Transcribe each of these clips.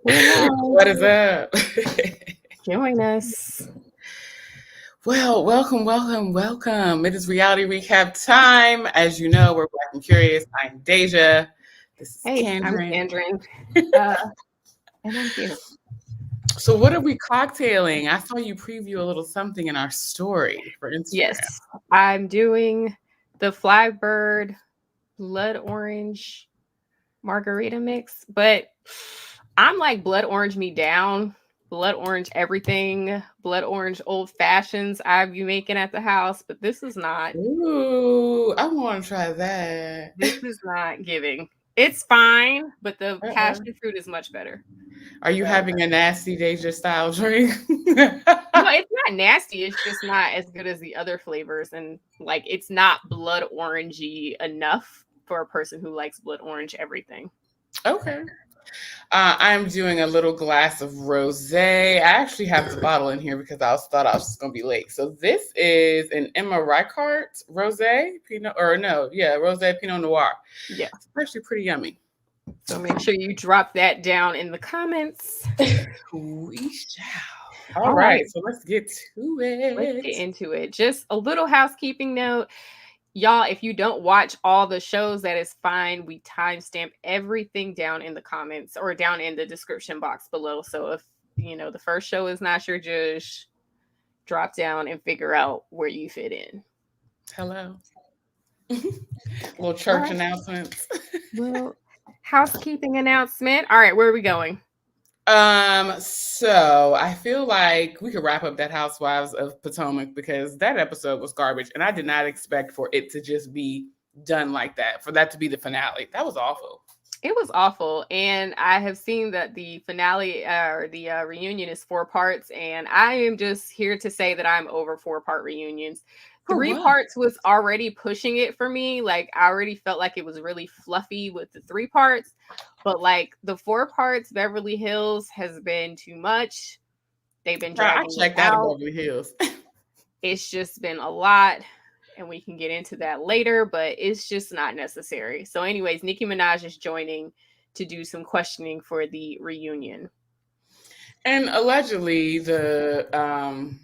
What is up? Join us. Well, welcome. It is reality recap time. As you know, we're Black and Curious. I'm Deja. This is Hey, I'm Kandron. Kandron. And I'm here. So, what are we cocktailing? I saw you preview a little something in our story for Instagram. Yes, I'm doing the Flybird Blood Orange Margarita mix, but I'm like Blood Orange me down, Blood Orange everything, Blood Orange old fashions I'd be making at the house, but this is not. Ooh, I want to try that. This is not giving. It's fine, but the passion fruit is much better. Are you having a nasty Deja style drink? No, it's not nasty. It's just not as good as the other flavors. And like, it's not blood orangey enough for a person who likes blood orange everything. Okay. I'm doing a little glass of rosé. I actually have the bottle in here because thought I was just going to be late. So this is an Emma Reichart rosé rosé Pinot Noir. Yeah. It's actually pretty yummy. So make sure you drop that down in the comments. We shall. All right, so let's get to it. Let's get into it. Just a little housekeeping note. Y'all, if you don't watch all the shows, that is fine. We timestamp everything down in the comments or down in the description box below. So if, the first show is not your judge, drop down and figure out where you fit in. Hello. Little church announcements. Well, housekeeping announcement. All right, where are we going? So I feel like we could wrap up that Housewives of Potomac because that episode was garbage, and I did not expect for it to just be done like that, for that to be the finale. That was awful. It was awful, and I have seen that the finale or the reunion is 4 parts, and I am just here to say that I'm over 4-part reunions. 3 parts was already pushing it for me. Like, I already felt like it was really fluffy with the 3 parts, but like the 4 parts, Beverly Hills has been too much. They've been dragging I checked out of Beverly Hills. It's just been a lot, and we can get into that later, but it's just not necessary. So anyways, Nicki Minaj is joining to do some questioning for the reunion. And allegedly, the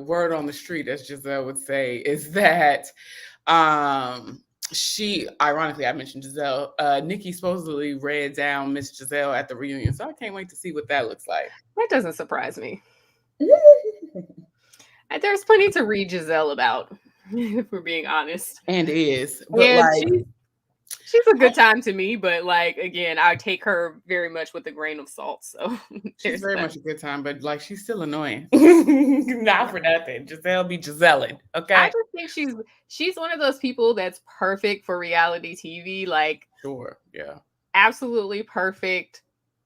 word on the street, as Gizelle would say, is that she, ironically, I mentioned Gizelle, Nicki supposedly read down Miss Gizelle at the reunion. So I can't wait to see what that looks like. That doesn't surprise me. There's plenty to read Gizelle about, if we're being honest. And is. But she's a good time to me, but like, again, I take her very much with a grain of salt. So she's very much a good time, but like, she's still annoying. Not for nothing. Gizelle be Giselling. Okay. I just think she's one of those people that's perfect for reality TV. Like, sure. Yeah. Absolutely perfect.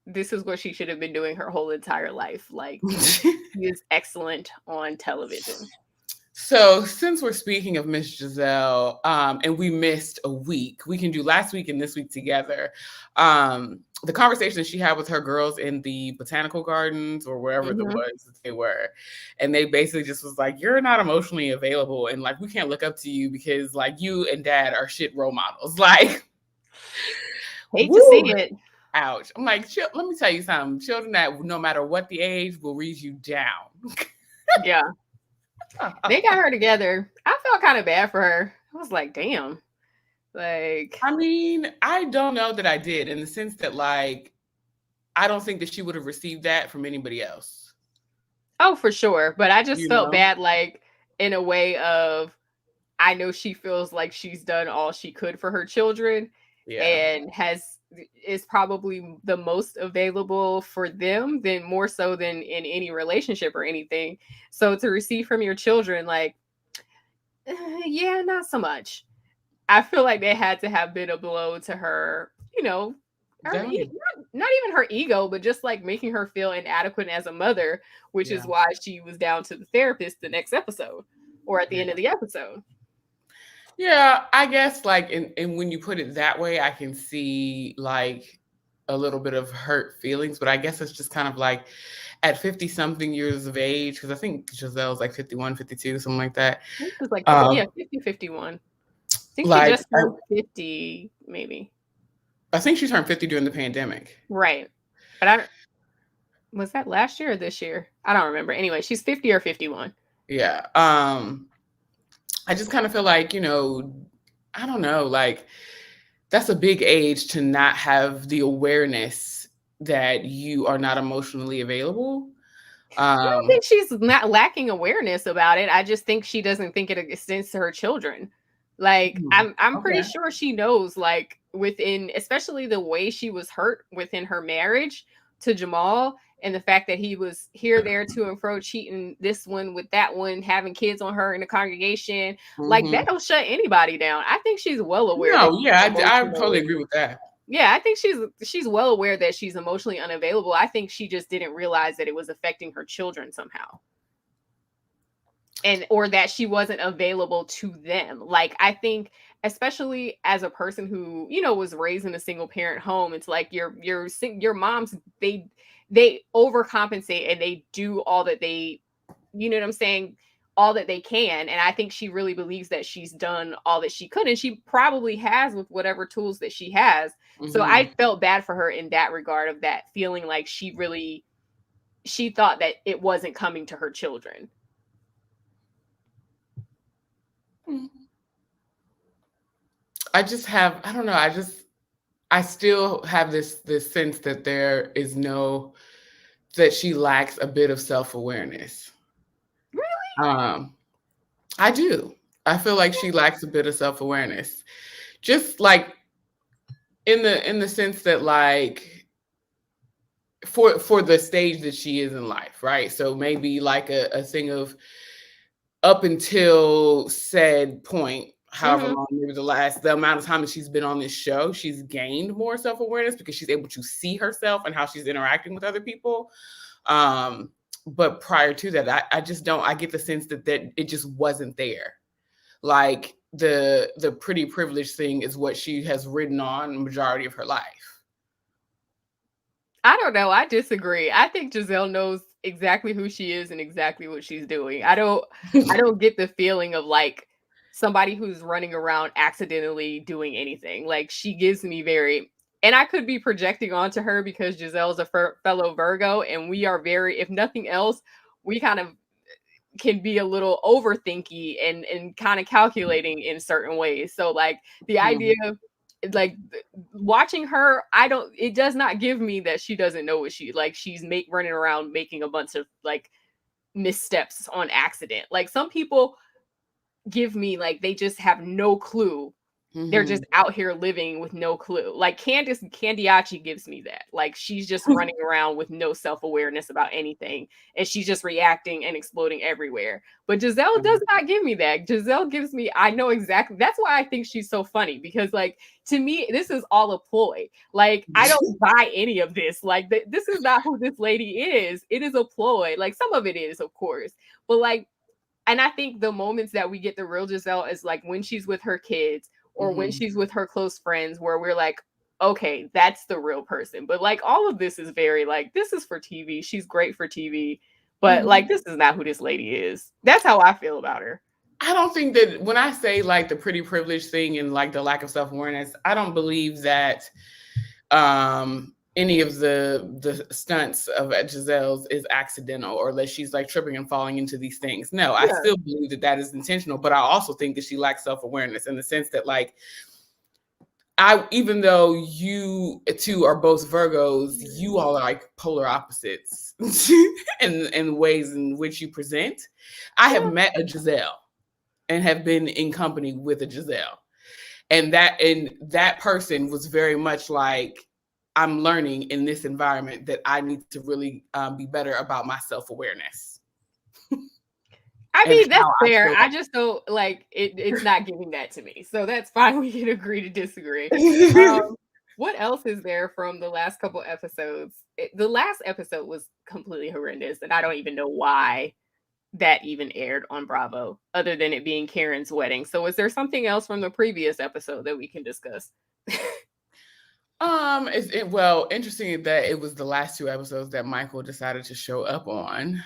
This is what she should have been doing her whole entire life. Like, she is excellent on television. So since we're speaking of Miss Gizelle, and we missed a week, we can do last week and this week together. The conversation she had with her girls in the botanical gardens or wherever the was they were. And they basically just was like, you're not emotionally available. And like, we can't look up to you because like you and dad are shit role models. Like, hate to see it. Ouch. I'm like, let me tell you something. Children that no matter what the age will read you down. Yeah. They got her together. I felt kind of bad for her. I was like, damn. Like, I mean, I don't know that I did, in the sense that like, I don't think that she would have received that from anybody else. Oh, for sure. But I just felt bad, like, in a way of, I know she feels like she's done all she could for her children and is probably the most available for them, than more so than in any relationship or anything. So to receive from your children, like, yeah, not so much. I feel like they had to have been a blow to her, not even her ego, but just like making her feel inadequate as a mother, which is why she was down to the therapist the next episode or at the end of the episode. Yeah, I guess like, and when you put it that way, I can see like a little bit of hurt feelings, but I guess it's just kind of like at 50 something years of age, because I think Giselle's like 51, 52, something like that. It was like 50, 51. I think like, she just turned 50, maybe. I think she turned 50 during the pandemic. Right. But Was that last year or this year? I don't remember. Anyway, she's 50 or 51. Yeah. I just kind of feel like, you know, I don't know, like that's a big age to not have the awareness that you are not emotionally available. I don't think she's not lacking awareness about it. I just think she doesn't think it extends to her children. Like I'm pretty sure she knows, like within, especially the way she was hurt within her marriage to Jamal, and the fact that he was here, there, to and fro, cheating this one with that one, having kids on her in the congregation. Like that don't shut anybody down. I think she's well aware. No, yeah, I totally agree with that. Yeah, I think she's well aware that she's emotionally unavailable. I think she just didn't realize that it was affecting her children somehow. And or that she wasn't available to them. Like I think especially as a person who, you know, was raised in a single parent home, it's like your moms, they overcompensate and they do all that they, you know what I'm saying, all that they can. And I think she really believes that she's done all that she could, and she probably has with whatever tools that she has. So I felt bad for her in that regard, of that feeling like she thought that it wasn't coming to her children. I just have, I don't know, I still have this sense that there is that she lacks a bit of self-awareness. Really? I do. I feel like she lacks a bit of self-awareness. Just like in the sense that, like, for the stage that she is in life, right? So maybe like a thing of up until said point, however long, maybe the amount of time that she's been on this show, she's gained more self-awareness because she's able to see herself and how she's interacting with other people. But prior to that, I just don't, I get the sense that it just wasn't there. Like the pretty privileged thing is what she has ridden on the majority of her life. I don't know. I disagree. I think Gizelle knows exactly who she is and exactly what she's doing. I don't get the feeling of like somebody who's running around accidentally doing anything. Like she gives me very, and I could be projecting onto her because Gizelle's a fellow Virgo, and we are very, if nothing else, we kind of can be a little overthinky and kind of calculating in certain ways. So like the idea of like watching her, it does not give me that she doesn't know what she's running around making a bunch of like missteps on accident. Like some people give me like they just have no clue. They're just out here living with no clue. Like Candiace gives me that. Like she's just running around with no self-awareness about anything, and she's just reacting and exploding everywhere. But Gizelle does not give me that. Gizelle gives me, I know exactly. That's why I think she's so funny, because like to me, this is all a ploy. Like I don't buy any of this. Like this is not who this lady is. It is a ploy. Like some of it is, of course, but like, and I think the moments that we get the real Gizelle is like when she's with her kids, or when she's with her close friends, where we're like, okay, that's the real person. But like all of this is very like, this is for TV. She's great for TV. But like, this is not who this lady is. That's how I feel about her. I don't think that when I say like the pretty privileged thing and like the lack of self-awareness, I don't believe that any of the stunts of Gizelle's is accidental, or that she's like tripping and falling into these things. No, I still believe that is intentional, but I also think that she lacks self-awareness in the sense that like, even though you two are both Virgos, you all are like polar opposites in ways in which you present. I have met a Gizelle and have been in company with a Gizelle, and that person was very much like, I'm learning in this environment that I need to really be better about my self-awareness. I mean, that's fair. I just don't like it. It's not giving that to me. So that's fine. We can agree to disagree. What else is there from the last couple episodes? The last episode was completely horrendous, and I don't even know why that even aired on Bravo, other than it being Karen's wedding. So is there something else from the previous episode that we can discuss? Well, interesting that it was the last two episodes that Michael decided to show up on.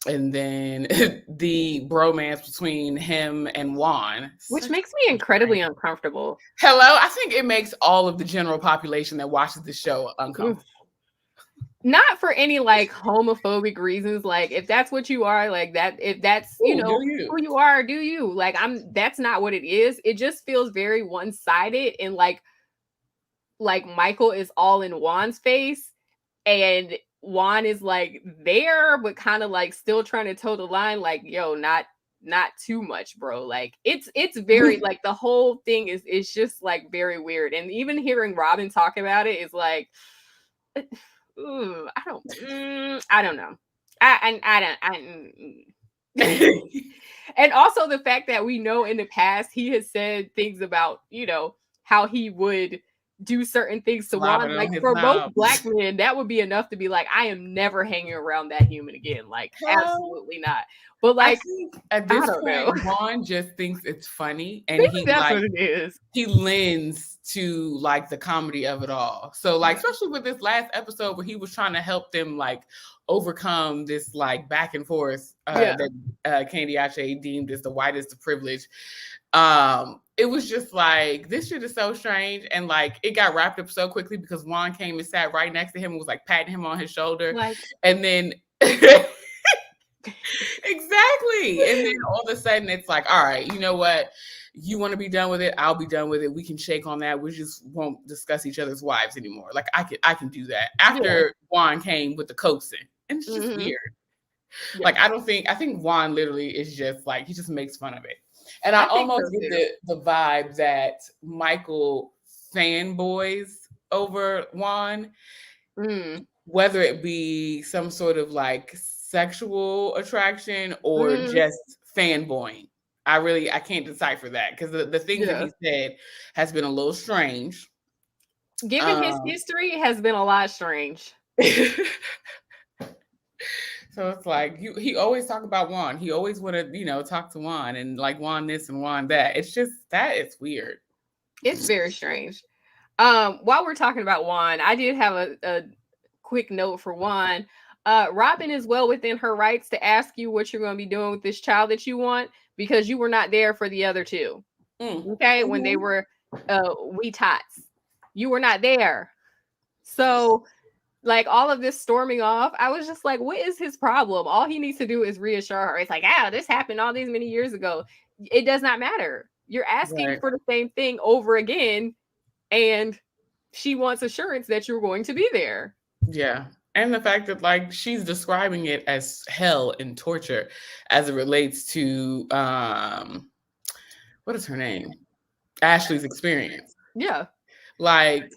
And then the bromance between him and Juan. Which makes me incredibly uncomfortable. Hello? I think it makes all of the general population that watches the show uncomfortable. Not for any like homophobic reasons. Like if that's what you are, like that, if that's Ooh, who you are, do you. Like that's not what it is. It just feels very one-sided, and like Michael is all in Juan's face, and Juan is like there, but kind of like still trying to toe the line, like, yo, not too much, bro. Like it's very like the whole thing is just like very weird. And even hearing Robin talk about it is like, ooh, I don't know. And also the fact that we know in the past he has said things about, how he would do certain things to Juan. Like for most black men, that would be enough to be like, I am never hanging around that human again. Like, absolutely not. But like, at this point, Juan just thinks it's funny, and maybe that's what it is. He lends to like the comedy of it all. So like, especially with this last episode where he was trying to help them like overcome this like back and forth that Candiace deemed as the whitest of privilege. It was just like, this shit is so strange, and like it got wrapped up so quickly because Juan came and sat right next to him and was like patting him on his shoulder, and then exactly, and then all of a sudden it's like, all right, you know what? You want to be done with it? I'll be done with it. We can shake on that. We just won't discuss each other's wives anymore. Like I can do that. After Juan came with the coaxing, and it's just weird. Yeah. Like I think Juan literally is just like, he just makes fun of it. And I almost get the vibe that Michael fanboys over Juan, whether it be some sort of like sexual attraction or just fanboying. I can't decipher that, because the things that he said has been a little strange. Given his history, it has been a lot strange. So it's like he always talk about Juan. He always want to, talk to Juan and like Juan this and Juan that. It's just that it's weird. It's very strange. While we're talking about Juan, I did have a quick note for Juan. Robin is well within her rights to ask you what you're going to be doing with this child that you want, because you were not there for the other two. Okay, when they were wee tots, you were not there. So like all of this storming off, I was just like, what is his problem? All he needs to do is reassure her. It's like, this happened all these many years ago. It does not matter. You're asking for the same thing over again, and she wants assurance that you're going to be there. Yeah. And the fact that like she's describing it as hell and torture as it relates to what is her name? Ashley's experience. Yeah. Like,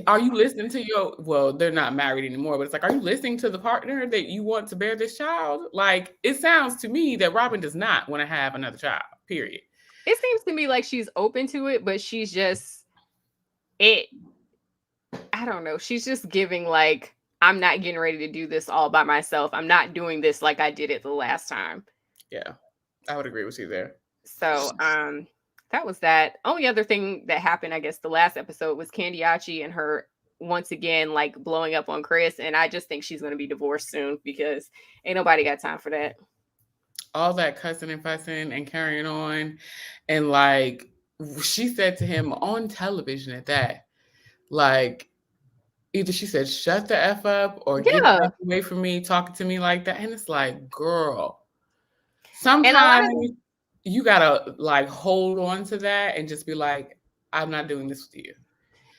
are you listening to well, they're not married anymore, but it's like, are you listening to the partner that you want to bear this child? Like, it sounds to me that Robin does not want to have another child, period. It seems to me like she's open to it, but she's just, I don't know. She's just giving like, I'm not getting ready to do this all by myself. I'm not doing this like I did it the last time. Yeah, I would agree with you there. So, that was that. Only other thing that happened, I guess, the last episode was Candiace and her once again like blowing up on Chris, and I just think she's going to be divorced soon, because ain't nobody got time for that. All that cussing and fussing and carrying on, and like she said to him on television at that, like either she said shut the F up or get the F away from me talking to me like that, and it's like, girl, sometimes you gotta like hold on to that and just be like, I'm not doing this with you.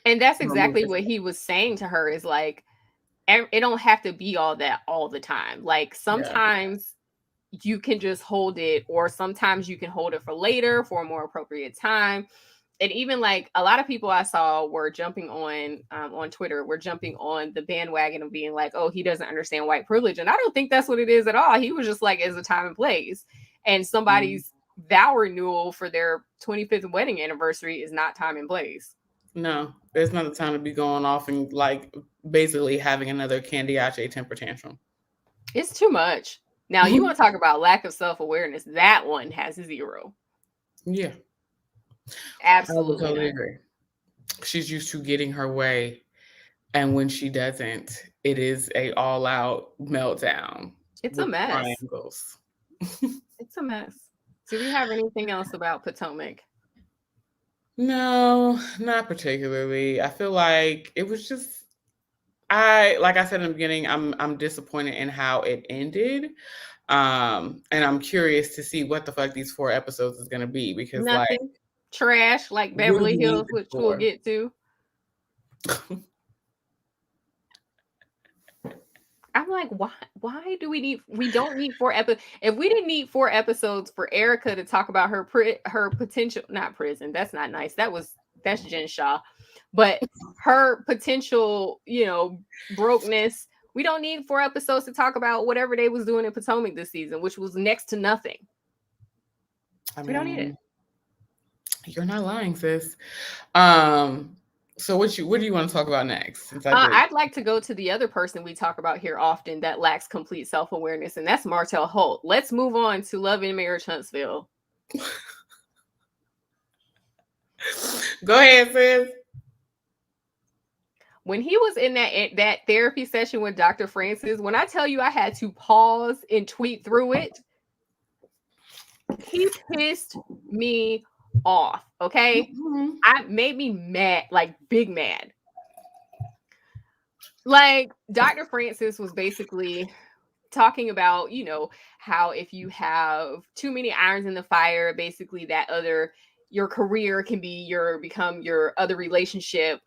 And that's exactly what he was saying to her, is like, it don't have to be all that all the time. Like sometimes you can just hold it, or sometimes you can hold it for later for a more appropriate time. And even like a lot of people I saw were jumping on Twitter, were jumping on the bandwagon of being like, oh, he doesn't understand white privilege. And I don't think that's what it is at all. He was just like, it's a time and place. And somebody's vow renewal for their 25th wedding anniversary is not time and place. No, there's not a time to be going off and like basically having another Candiace temper tantrum. It's too much. Now you want to talk about lack of self-awareness. That one has 0. Yeah. Absolutely. I would totally agree. She's used to getting her way, and when she doesn't, it is a all-out meltdown. It's a mess. Triangles. It's a mess. Do we have anything else about Potomac? No, not particularly. I feel like it was just like I said in the beginning, I'm disappointed in how it ended. And I'm curious to see what the fuck these 4 episodes is gonna be, because nothing. like Trash like Beverly Hills, which we'll get to. I'm like, why do we don't need 4 episodes. If we didn't need 4 episodes for Erika to talk about her potential, not prison, that's not nice. That's Jen Shaw. But her potential, brokenness. We don't need 4 episodes to talk about whatever they was doing in Potomac this season, which was next to nothing. We don't need it. You're not lying, sis. So what do you want to talk about next? I'd like to go to the other person we talk about here often that lacks complete self-awareness, and that's Martell Holt. Let's move on to Love and Marriage Huntsville. Go ahead, sis. When he was in that therapy session with Dr. Francis, when I tell you I had to pause and tweet through it, he pissed me off. Okay. I made me mad, like big mad. Like Dr. Francis was basically talking about, how if you have too many irons in the fire, basically your career can become your other relationship,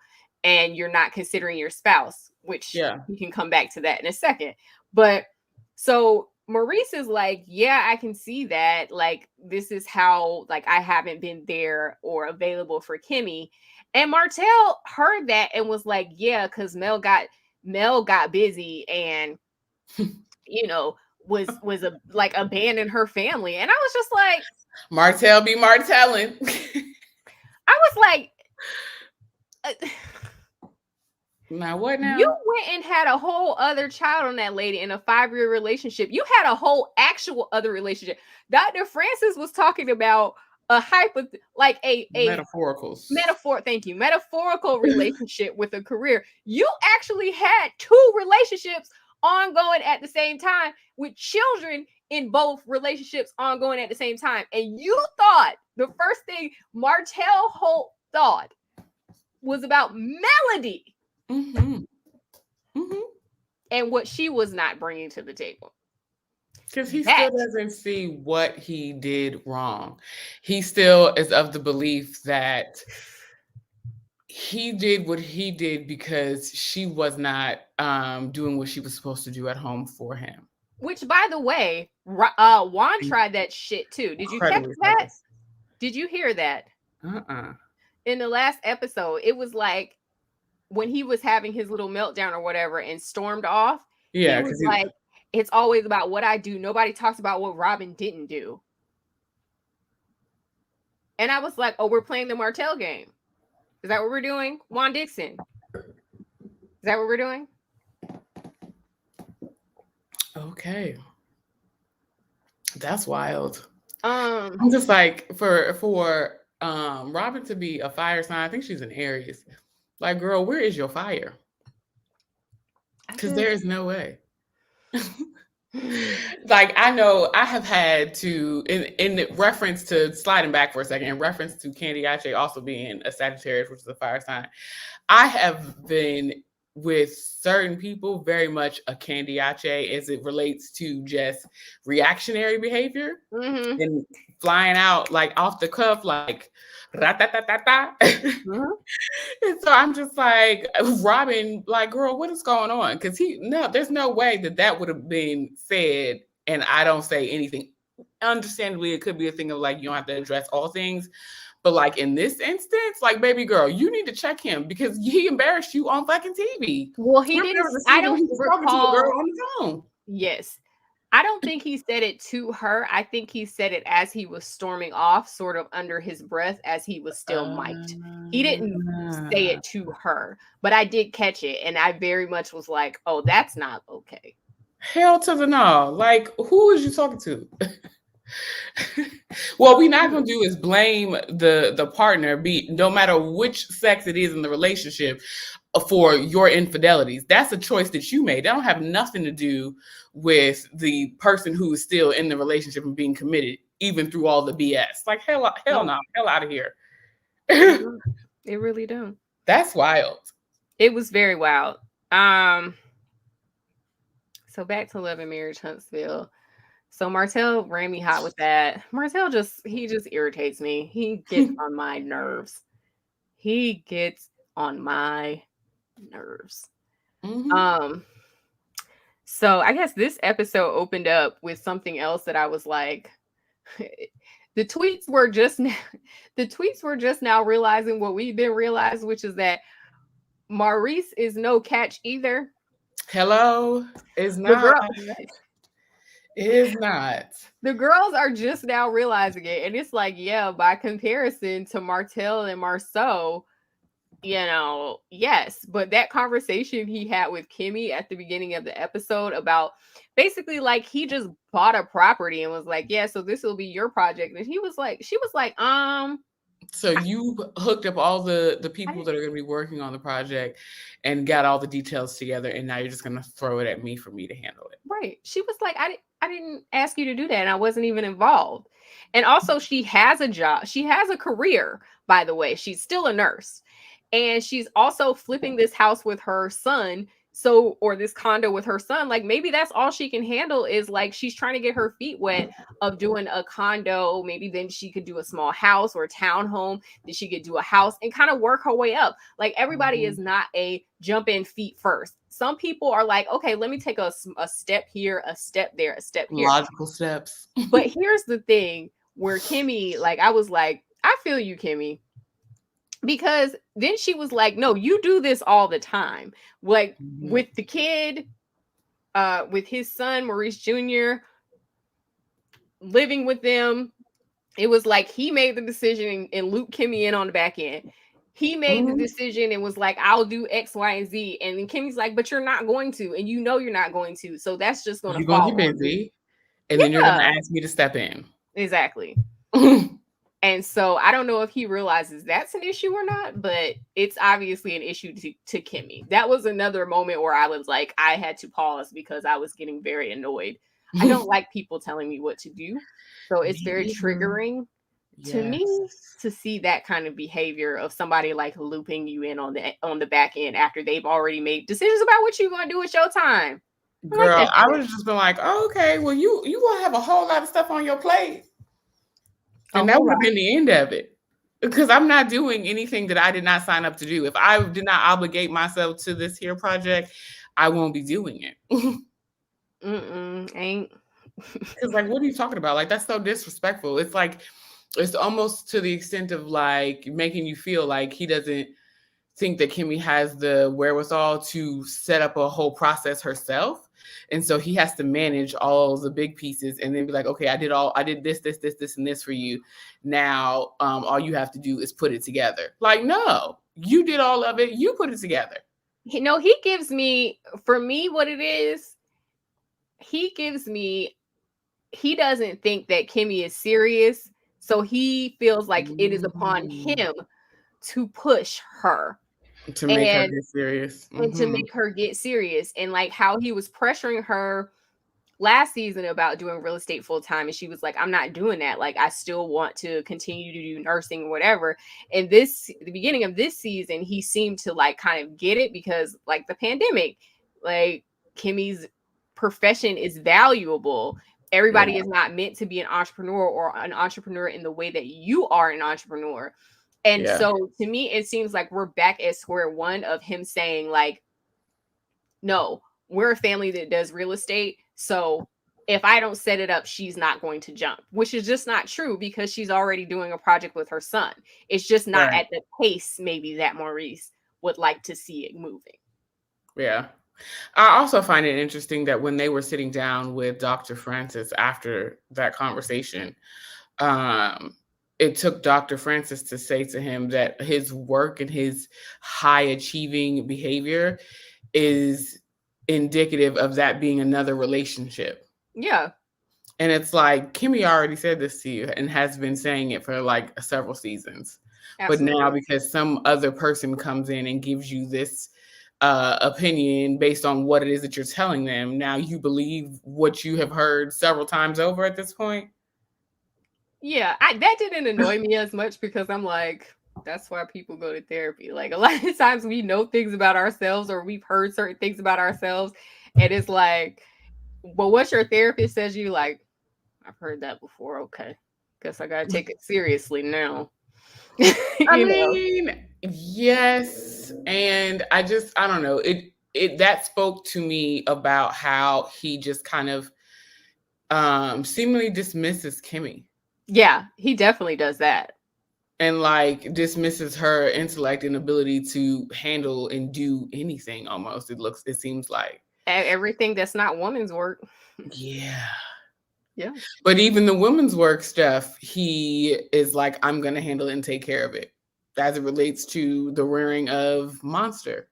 and you're not considering your spouse, which we can come back to that in a second. But so Maurice is like, yeah, I can see that. Like, this is how, like, I haven't been there or available for Kimmi. And Martell heard that and was like, yeah, because Mel got busy and, was abandoned her family. And I was just like, Martell be Martelling. I was like, now what now? You went and had a whole other child on that lady in a 5-year relationship. You had a whole actual other relationship. Dr. Francis was talking about a metaphorical relationship with a career. You actually had 2 relationships ongoing at the same time, with children in both relationships ongoing at the same time. And you thought the first thing Martell Holt thought was about Melody. And what she was not bringing to the table. Because he still doesn't see what he did wrong. He still is of the belief that he did what he did because she was not doing what she was supposed to do at home for him. Which, by the way, Juan tried that shit too. Did you catch that? Did you hear that? In the last episode, it was like when he was having his little meltdown or whatever and stormed off. Yeah, he was like, it's always about what I do. Nobody talks about what Robin didn't do. And I was like, oh, we're playing the Martell game. Is that what we're doing? Juan Dixon. Is that what we're doing? Okay. That's wild. I'm just like, for Robin to be a fire sign, I think she's an Aries. Like, girl, where is your fire? Because there is no way. Like, I know I have had to, in reference to, sliding back for a second, in reference to Candiace also being a Sagittarius, which is a fire sign, I have been with certain people very much a Candiace as it relates to just reactionary behavior and flying out like off the cuff, like ra-ta-ta-ta-ta. And so I'm just like, Robin, like, girl, what is going on? Because there's no way that would have been said and I don't say anything. Understandably, it could be a thing of like, you don't have to address all things. But like in this instance, like, baby girl, you need to check him because he embarrassed you on fucking TV. Well, he didn't. I don't recall. To a girl on the phone. Yes. I don't think he said it to her. I think he said it as he was storming off, sort of under his breath as he was still mic'd. He didn't say it to her, but I did catch it. And I very much was like, oh, that's not okay. Hell to the no. Like, who is you talking to? What we're not going to do is blame the partner, no matter which sex it is in the relationship, for your infidelities. That's a choice that you made. That don't have nothing to do with the person who is still in the relationship and being committed, even through all the BS. Like, hell no, hell out of here. It really don't. That's wild. It was very wild. So back to Love and Marriage Huntsville. So Martell ran me hot with that. Martell just irritates me. He gets on my nerves. Mm-hmm. So I guess this episode opened up with something else that I was like, the tweets were just now realizing what we've been realizing, which is that Maurice is no catch either. Hello, is not. Is not. The girls are just now realizing it, and it's like, yeah, by comparison to Martell and Marceau, yes. But that conversation he had with Kimmi at the beginning of the episode about basically like he just bought a property and was like, yeah, so this will be your project. And she was like, so you hooked up all the people that are going to be working on the project and got all the details together, and now you're just going to throw it at me for me to handle it. Right. She was like, I didn't ask you to do that, and I wasn't even involved. And also, she has a job. She has a career, by the way. She's still a nurse. And she's also flipping this house with her son. So, or this condo with her son. Like, maybe that's all she can handle is like she's trying to get her feet wet of doing a condo. Maybe then she could do a small house or a townhome. Then she could do a house and kind of work her way up. Like, everybody is not a jump in feet first. Some people are like, okay, let me take a step here, a step there, a step here. Logical steps. But here's the thing where Kimmi, like, I was like, I feel you, Kimmi. Because then she was like, no, you do this all the time. Like with the kid, with his son, Maurice Jr., living with them. It was like he made the decision and looped Kimmi in on the back end. He made the decision and was like, I'll do X, Y, and Z. And then Kimmy's like, but you're not going to. And you know you're not going to. So that's just going to fall. You're going to get busy. And then you're going to ask me to step in. Exactly. And so I don't know if he realizes that's an issue or not, but it's obviously an issue to Kimmi. That was another moment where I was like, I had to pause because I was getting very annoyed. I don't like people telling me what to do. So it's very triggering to me to see that kind of behavior of somebody like looping you in on the back end after they've already made decisions about what you're going to do with your time. Girl, I would have just been like, oh, okay, well, you going to have a whole lot of stuff on your plate. And that would have been the end of it. Because I'm not doing anything that I did not sign up to do. If I did not obligate myself to this here project, I won't be doing it. Ain't. Because, like, what are you talking about? Like, that's so disrespectful. It's like, it's almost to the extent of, like, making you feel like he doesn't think that Kimmi has the wherewithal to set up a whole process herself. And so he has to manage all the big pieces and then be like, okay, I did this, and this for you. Now, all you have to do is put it together. Like, no, you did all of it. You put it together. He gives me, for me, what it is, he doesn't think that Kimmi is serious. So he feels like it is upon him to push her. To make her get serious. And to make her get serious. And like how he was pressuring her last season about doing real estate full time. And she was like, I'm not doing that. Like, I still want to continue to do nursing or whatever. And the beginning of this season, he seemed to like kind of get it because like the pandemic, like Kimmi's profession is valuable. Everybody is not meant to be an entrepreneur or an entrepreneur in the way that you are an entrepreneur. And so to me, it seems like we're back at square one of him saying like, no, we're a family that does real estate. So if I don't set it up, she's not going to jump, which is just not true because she's already doing a project with her son. It's just not at the pace maybe that Maurice would like to see it moving. Yeah. I also find it interesting that when they were sitting down with Dr. Francis after that conversation, it took Dr. Francis to say to him that his work and his high achieving behavior is indicative of that being another relationship. Yeah. And it's like, Kimmi already said this to you and has been saying it for like several seasons. Absolutely. But now because some other person comes in and gives you this opinion based on what it is that you're telling them, now you believe what you have heard several times over at this point. Yeah, that didn't annoy me as much because I'm like, That's why people go to therapy. Like a lot of times we know things about ourselves or we've heard certain things about ourselves. And it's like, well, what your therapist says, you like, I've heard that before. Okay. Guess I got to take it seriously now. I mean, yes. And I don't know. That spoke to me about how he just kind of seemingly dismisses Kimmi. Yeah, he definitely does that. And like dismisses her intellect and ability to handle and do anything almost. It seems like. Everything that's not woman's work. Yeah. Yeah. But even the women's work stuff, he is like, I'm going to handle it and take care of it as it relates to the rearing of Monster.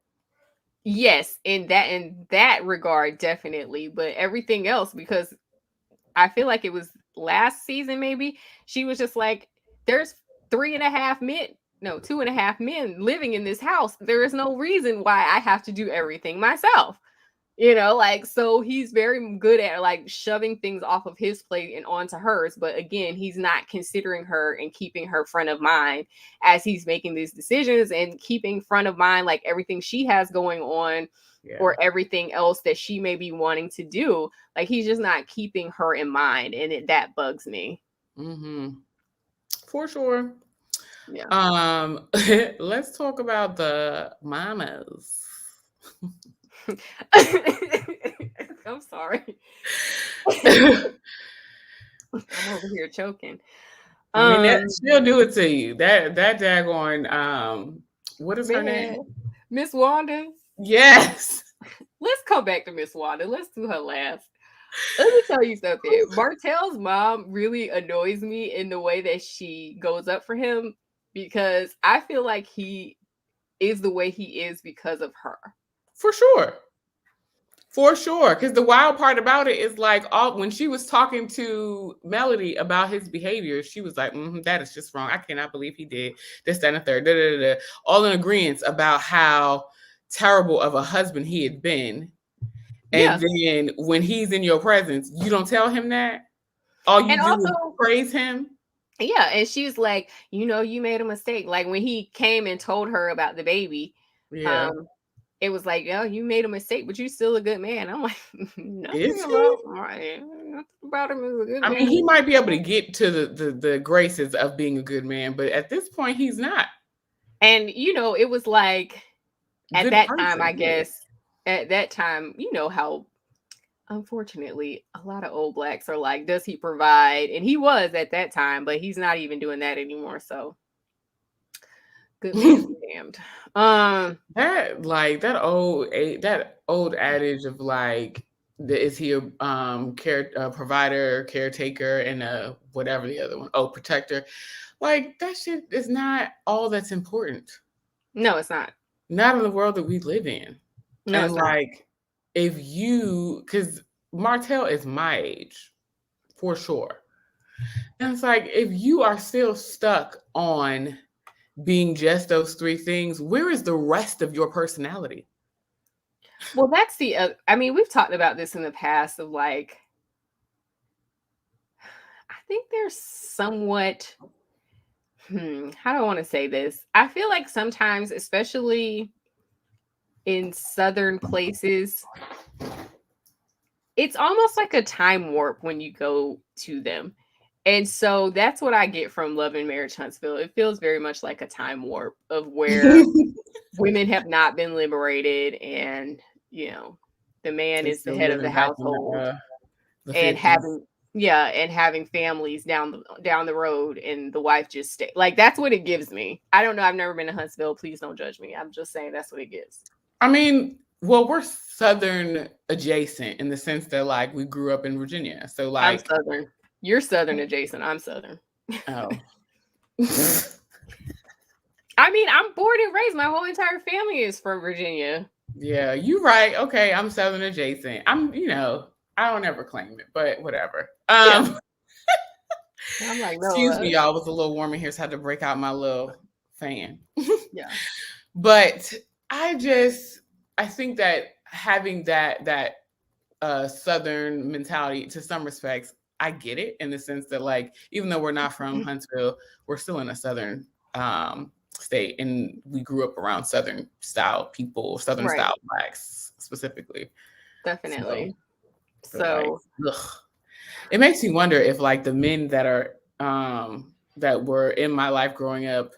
Yes, in that regard, definitely. But everything else, because I feel like it was last season, maybe she was just like, there's 3.5 men, no, 2.5 men living in this house. There is no reason why I have to do everything myself. Like, so he's very good at like shoving things off of his plate and onto hers. But again, he's not considering her and keeping her front of mind as he's making these decisions and keeping front of mind like everything she has going on or everything else that she may be wanting to do. Like, he's just not keeping her in mind. And that bugs me. Mm-hmm. For sure. Yeah. Let's talk about the mamas. I'm sorry. I'm over here choking. I mean, she'll do it to you. That daggone, what is her name? Ms Wanda. Yes. Let's come back to Ms Wanda. Let's do her last. Let me tell you something. Martell's mom really annoys me in the way that she goes up for him, because I feel like he is the way he is because of her. For sure. For sure. Because the wild part about it is like when she was talking to Melody about his behavior, she was like, that is just wrong. I cannot believe he did this, that, and the third. Da, da, da, da. All in agreement about how terrible of a husband he had been. And then when he's in your presence, you don't tell him that. All you do is praise him. Yeah. And she's like, you made a mistake. Like when he came and told her about the baby. Yeah. It was like, you made a mistake, but you're still a good man. I'm like, nothing about him is a good man. I mean, he might be able to get to the graces of being a good man, but at this point, he's not. And, it was like, at that time, I guess, at that time, how, unfortunately, a lot of old blacks are like, does he provide? And he was at that time, but he's not even doing that anymore. So good man damned. That old adage of like, is he a provider, caretaker, and whatever the other one, protector, like that shit is not all that's important. No, it's not. Not in the world that we live in. No, and like, because Martell is my age, for sure. And it's like, if you are still stuck on being just those three things, where is the rest of your personality? Well, that's we've talked about this in the past of like, I think there's somewhat, how do I want to say this? I feel like sometimes, especially in Southern places, it's almost like a time warp when you go to them. And so that's what I get from Love and Marriage Huntsville. It feels very much like a time warp of where women have not been liberated, and the man is the head of the household, and having families down the road, and the wife just stay. Like, that's what it gives me. I don't know. I've never been to Huntsville. Please don't judge me. I'm just saying that's what it gives. I mean, well, we're Southern adjacent in the sense that like we grew up in Virginia. So like, I'm Southern. You're Southern adjacent. I'm Southern. Oh. I mean, I'm born and raised. My whole entire family is from Virginia. Yeah, you're right. Okay, I'm Southern adjacent. I don't ever claim it, but whatever. I'm like, no. Excuse me, y'all. It was a little warm in here, so I had to break out my little fan. Yeah. But I think that having that Southern mentality, to some respects, I get it in the sense that like, even though we're not from Huntsville, we're still in a Southern state, and we grew up around Southern style people, Southern style Blacks specifically. Definitely. So like, it makes me wonder if like the men that are that were in my life growing up,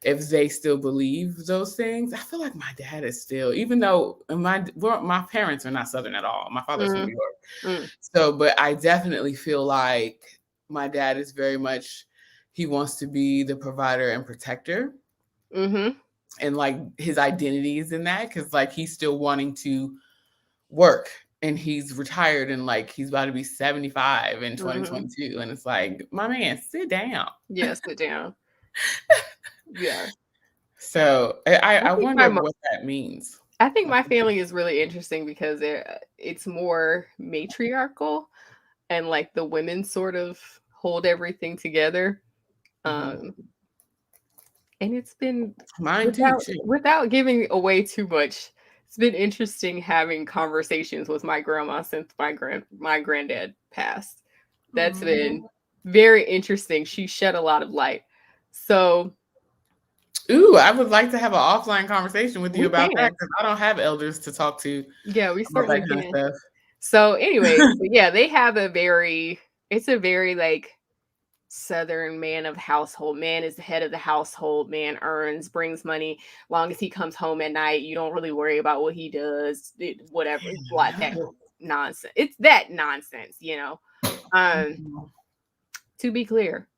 if they still believe those things. I feel like my dad is still, even though my parents are not Southern at all. My father's from New York. So, but I definitely feel like my dad is very much, he wants to be the provider and protector. And like his identity is in that, because like he's still wanting to work, and he's retired, and like he's about to be 75 in 2022. And it's like, my man, sit down. Yeah, sit down. Yeah. So I wonder what that means. I think my family is really interesting because it's more matriarchal, and like the women sort of hold everything together. And it's been without giving away too much. It's been interesting having conversations with my grandma since my granddad passed. That's been very interesting. She shed a lot of light. So, I would like to have an offline conversation with you about that, because I don't have elders to talk to. Yeah, we certainly can. Kind of stuff. So anyway, yeah, they have it's a very like Southern man of household. Man is the head of the household. Man earns, brings money. Long as he comes home at night, you don't really worry about what he does, whatever. Like that nonsense. It's that nonsense, you know. To be clear,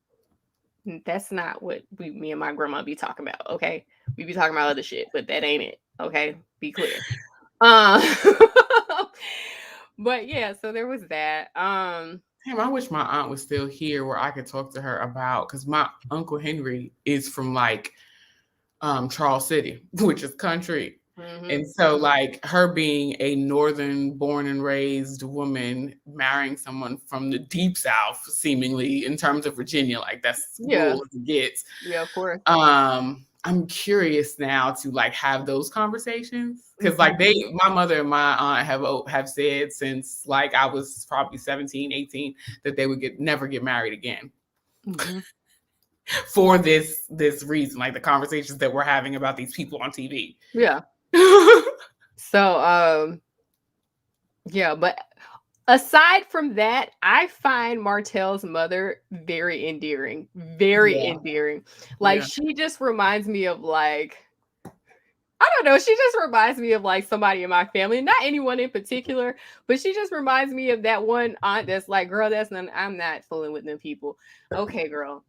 that's not what me and my grandma be talking about. Okay, we be talking about other shit, but that ain't it. Okay, be clear. But yeah, so there was that. Damn, I wish my aunt was still here where I could talk to her about, because my Uncle Henry is from like Charles City, which is country. And so like her being a northern born and raised woman marrying someone from the deep South, seemingly, in terms of Virginia, like that's rural as it gets. Yeah, of course. I'm curious now to like have those conversations, because like my mother and my aunt have said since like I was probably 17, 18 that they would never get married again. For this reason, like the conversations that we're having about these people on TV. Yeah. So yeah, but aside from that, I find Martell's mother very endearing. Endearing. Like she just reminds me of like, I don't know, she just reminds me of like somebody in my family, not anyone in particular, but she just reminds me of that one aunt that's like, girl, I'm not fooling with them people. Okay, girl.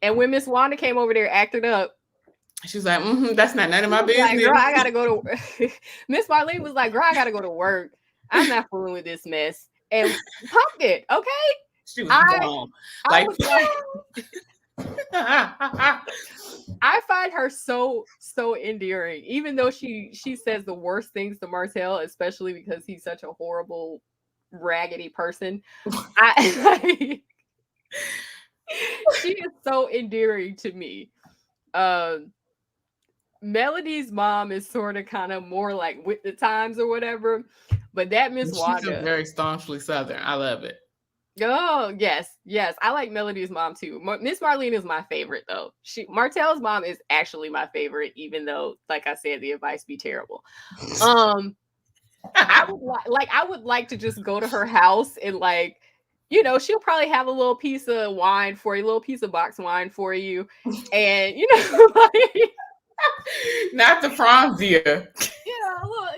And when Ms Wanda came over there acting up, she's like, that's not none of my business. Like, girl, I gotta go to Ms Marlene was like, girl, I gotta go to work. I'm not fooling with this mess. And pumped it, okay? She was wrong. Like, I find her so endearing, even though she says the worst things to Martell, especially because he's such a horrible, raggedy person. She is so endearing to me. Melody's mom is sort of kind of more like with the times or whatever, but that Ms Wanda, she's very staunchly Southern. I love it. Oh yes, I like Melody's mom too. Ms Marlene is my favorite though. Martell's mom is actually my favorite, even though, like I said, the advice be terrible. I would like to just go to her house and like, you know, she'll probably have a little piece of wine for you, a little piece of box wine for you, and you know, like. Not the Franzia. A little,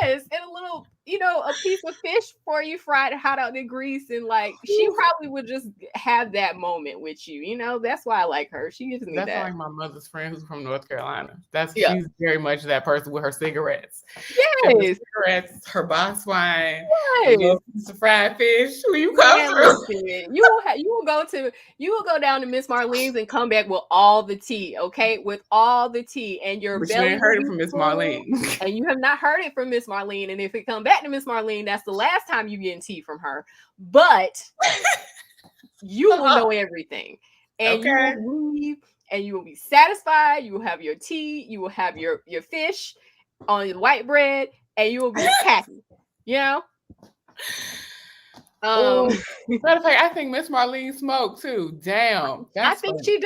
yes, and a little, a piece of fish for you, fried hot out in grease, and like she probably would just have that moment with you. That's why I like her. She gives me that. That's like my mother's friend who's from North Carolina. She's very much that person with her cigarettes. Yes, cigarettes, her box wine, piece of fried fish. Who you come through? You will go down to Ms Marlene's and come back with all the tea, okay? With all the tea, and your but belly. You ain't heard it from Ms Marlene, and you have not heard it from Ms Marlene. And if it come back to Ms Marlene, that's the last time you getting tea from her. But you will know everything, and you will leave, and you will be satisfied. You will have your tea. You will have your fish on your white bread, and you will be happy. Matter of fact, I think Ms Marlene smoked too. Damn. I think she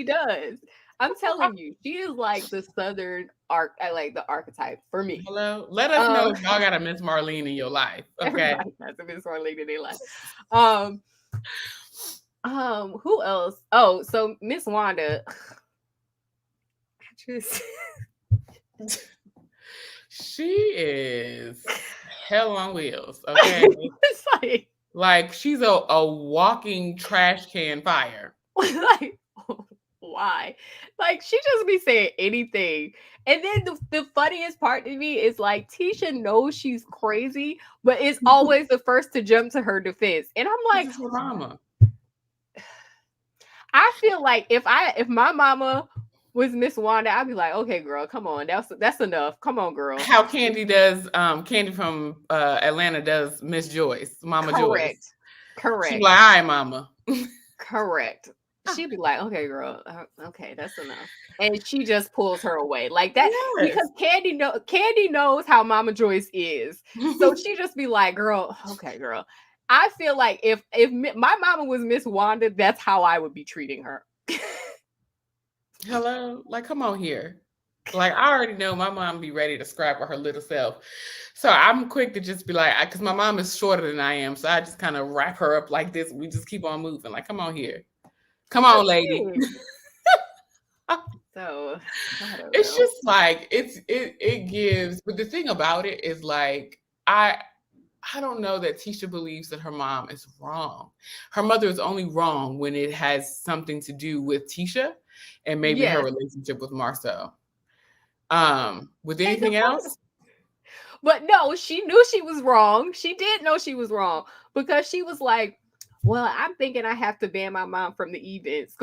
does. I'm telling you, she is like the Southern the archetype for me. Hello, let us know if y'all got a Ms Marlene in your life. Okay, everybody has a Ms Marlene in their life. Who else? Oh, so Ms Wanda. She is hell on wheels. Okay, it's like she's a walking trash can fire. Like, why? Like, she just be saying anything. And then the funniest part to me is like Tisha knows she's crazy, but is always the first to jump to her defense. And I'm like, her mama. I feel like if my mama was Ms Wanda, I'd be like, okay, girl, come on, that's enough. Come on, girl. How Candy does, Candy from Atlanta does Miss Joyce, Mama Joyce. Correct. She's like, all right, mama. Correct. She'd be like, okay, girl, okay, that's enough. And she just pulls her away like that. Yes. Because Candy knows how Mama Joyce is. So she just be like, girl, okay, girl. I feel like if my mama was Miss Wanda, that's how I would be treating her. Hello? Like, come on here. Like, I already know my mom be ready to scrap with her little self. So I'm quick to just be like, because my mom is shorter than I am. So I just kind of wrap her up like this. We just keep on moving. Like, come on here. Come on, lady. So it's just like it gives, but the thing about it is like I don't know that Tisha believes that her mom is wrong. Her mother is only wrong when it has something to do with Tisha and maybe her relationship with Marcel. With anything else? But no, she knew she was wrong. She did know she was wrong because she was like, well, I'm thinking I have to ban my mom from the events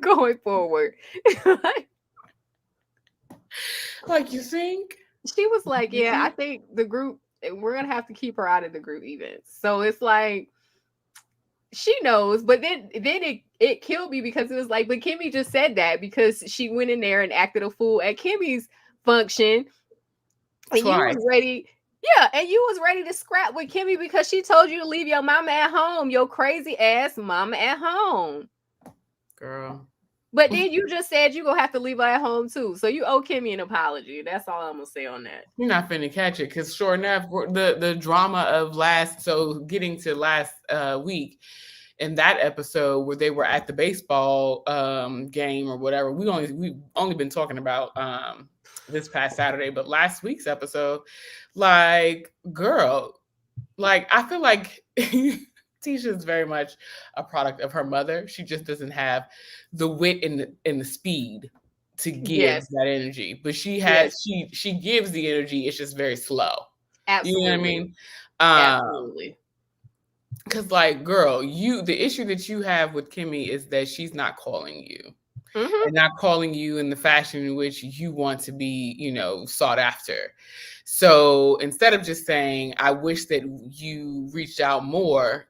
going forward. Like, you think? She was like, yeah, I think the group, we're going to have to keep her out of the group events. So it's like, she knows, but then it killed me because it was like, but Kimmi just said that because she went in there and acted a fool at Kimmy's function. And you was ready. Yeah, and you was ready to scrap with Kimmi because she told you to leave your mama at home, your crazy ass mama at home. Girl. But then you just said you gonna have to leave her at home too. So you owe Kimmi an apology. That's all I'm gonna say on that. You're not finna catch it because sure enough, the drama of getting to last week in that episode where they were at the baseball game or whatever. We've only been talking about this past Saturday, but last week's episode, like, girl, like, I feel like Tisha is very much a product of her mother. She just doesn't have the wit and the speed to give that energy, but she has she gives the energy. It's just very slow. Absolutely. You know what I mean? Absolutely. Because, like, girl, the issue that you have with Kimmi is that she's not calling you. And not calling you in the fashion in which you want to be, sought after. So instead of just saying, I wish that you reached out more,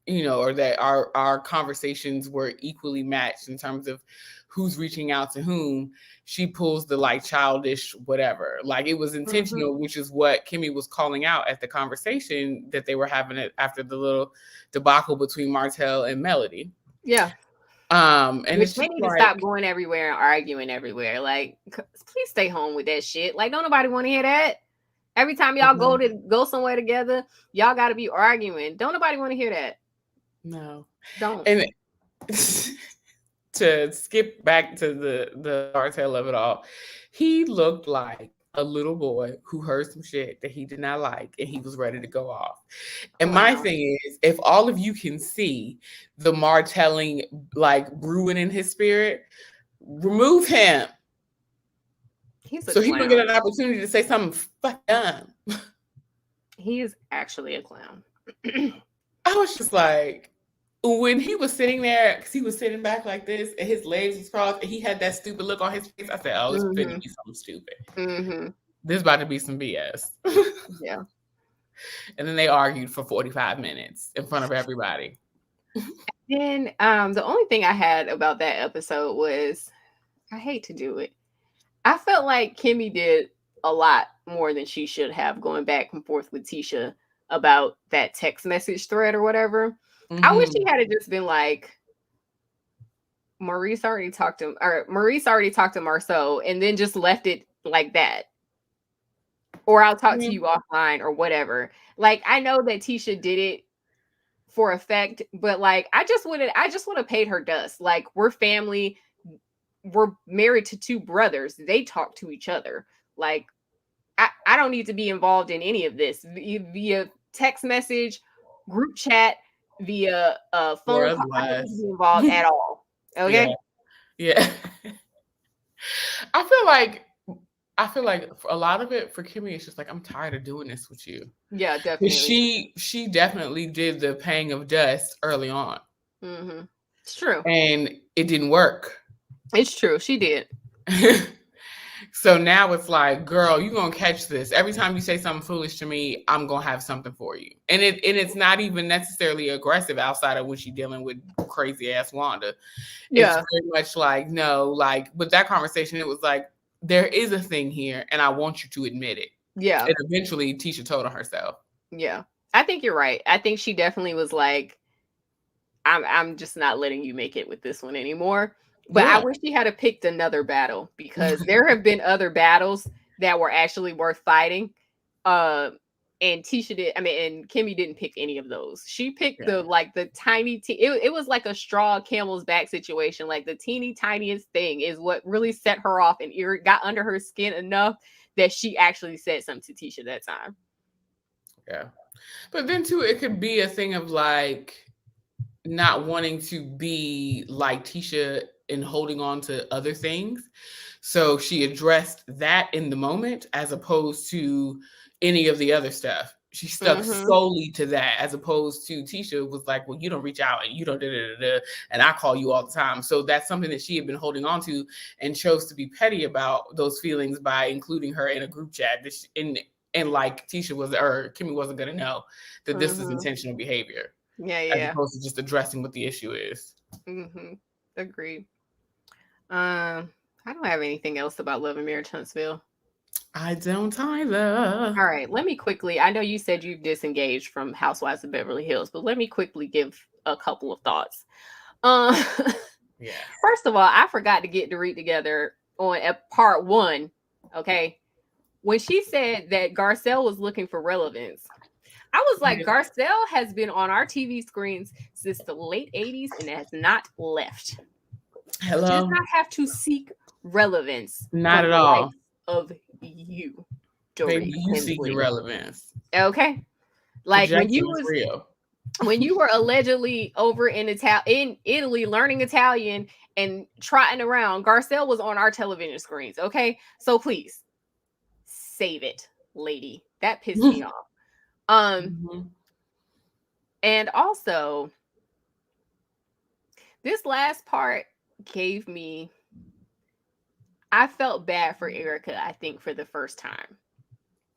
or that our conversations were equally matched in terms of who's reaching out to whom, she pulls the like childish whatever. Like, it was intentional, which is what Kimmi was calling out at the conversation that they were having after the little debacle between Martell and Melody. Yeah. And which they need to stop going everywhere and arguing everywhere. Like, please stay home with that shit. Like, don't nobody want to hear that. Every time y'all go somewhere together, y'all got to be arguing. Don't nobody want to hear that. No, don't. And to skip back to the Martell of it all, he looked like a little boy who heard some shit that he did not like and he was ready to go off. And my thing is, if all of you can see the Martelling like brewing in his spirit, remove him. So he can get an opportunity to say something fuck dumb. He is actually a clown. I was just like, when he was sitting there, because he was sitting back like this and his legs was crossed and he had that stupid look on his face, I said, oh, it's finna be something stupid. This is about to be some BS. Yeah. And then they argued for 45 minutes in front of everybody. Then the only thing I had about that episode was, I hate to do it, I felt like Kimmi did a lot more than she should have, going back and forth with Tisha about that text message thread or whatever. I wish he had just been like Maurice already talked to Marceau and then just left it like that. Or I'll talk to you offline or whatever. Like, I know that Tisha did it for effect, but like, I just would have paid her dust. Like, we're family. We're married to two brothers. They talk to each other. Like, I don't need to be involved in any of this via text message, group chat, via phone call. I don't need to be involved at all. Okay. Yeah. I feel like for a lot of it for Kimmi, it's just like, I'm tired of doing this with you. Yeah, definitely. She definitely did the paying of dust early on. Mm-hmm. It's true. And it didn't work. It's true. She did. So now it's like, girl, you're going to catch this. Every time you say something foolish to me, I'm going to have something for you. And it's not even necessarily aggressive outside of when she's dealing with crazy ass Wanda. Yeah. It's very much like, no, like, but that conversation, it was like, there is a thing here and I want you to admit it. Yeah. And eventually Tisha told on herself. Yeah. I think you're right. I think she definitely was like, I'm just not letting you make it with this one anymore. But I wish she had picked another battle, because there have been other battles that were actually worth fighting. And Tisha did. I mean, and Kimmi didn't pick any of those. She picked the tiny. It was like a straw camel's back situation. Like, the teeny tiniest thing is what really set her off and got under her skin enough that she actually said something to Tisha that time. Yeah, but then too, it could be a thing of like not wanting to be like Tisha and holding on to other things. So she addressed that in the moment as opposed to any of the other stuff. She stuck solely to that, as opposed to Tisha was like, well, you don't reach out and you don't and I call you all the time. So that's something that she had been holding on to and chose to be petty about those feelings by including her in a group chat. And like Kimmi wasn't going to know that this is intentional behavior. Yeah. As opposed to just addressing what the issue is. Agreed. I don't have anything else about Love and Marriage Huntsville. I don't either. All right, let me quickly. I know you said you've disengaged from Housewives of Beverly Hills, but let me quickly give a couple of thoughts. Yeah. First of all, I forgot to get Dorit together on part 1. Okay, when she said that Garcelle was looking for relevance, I was like, Garcelle has been on our TV screens since the late 80s and has not left. Hello. She does not have to seek relevance. Not at all. Of you, Dorit. Baby, you seek the relevance. Okay. Like, when you were allegedly over in Italy learning Italian and trotting around, Garcelle was on our television screens. Okay. So please save it, lady. That pissed me off. And also, this last part gave me, I felt bad for Erika, I think, for the first time.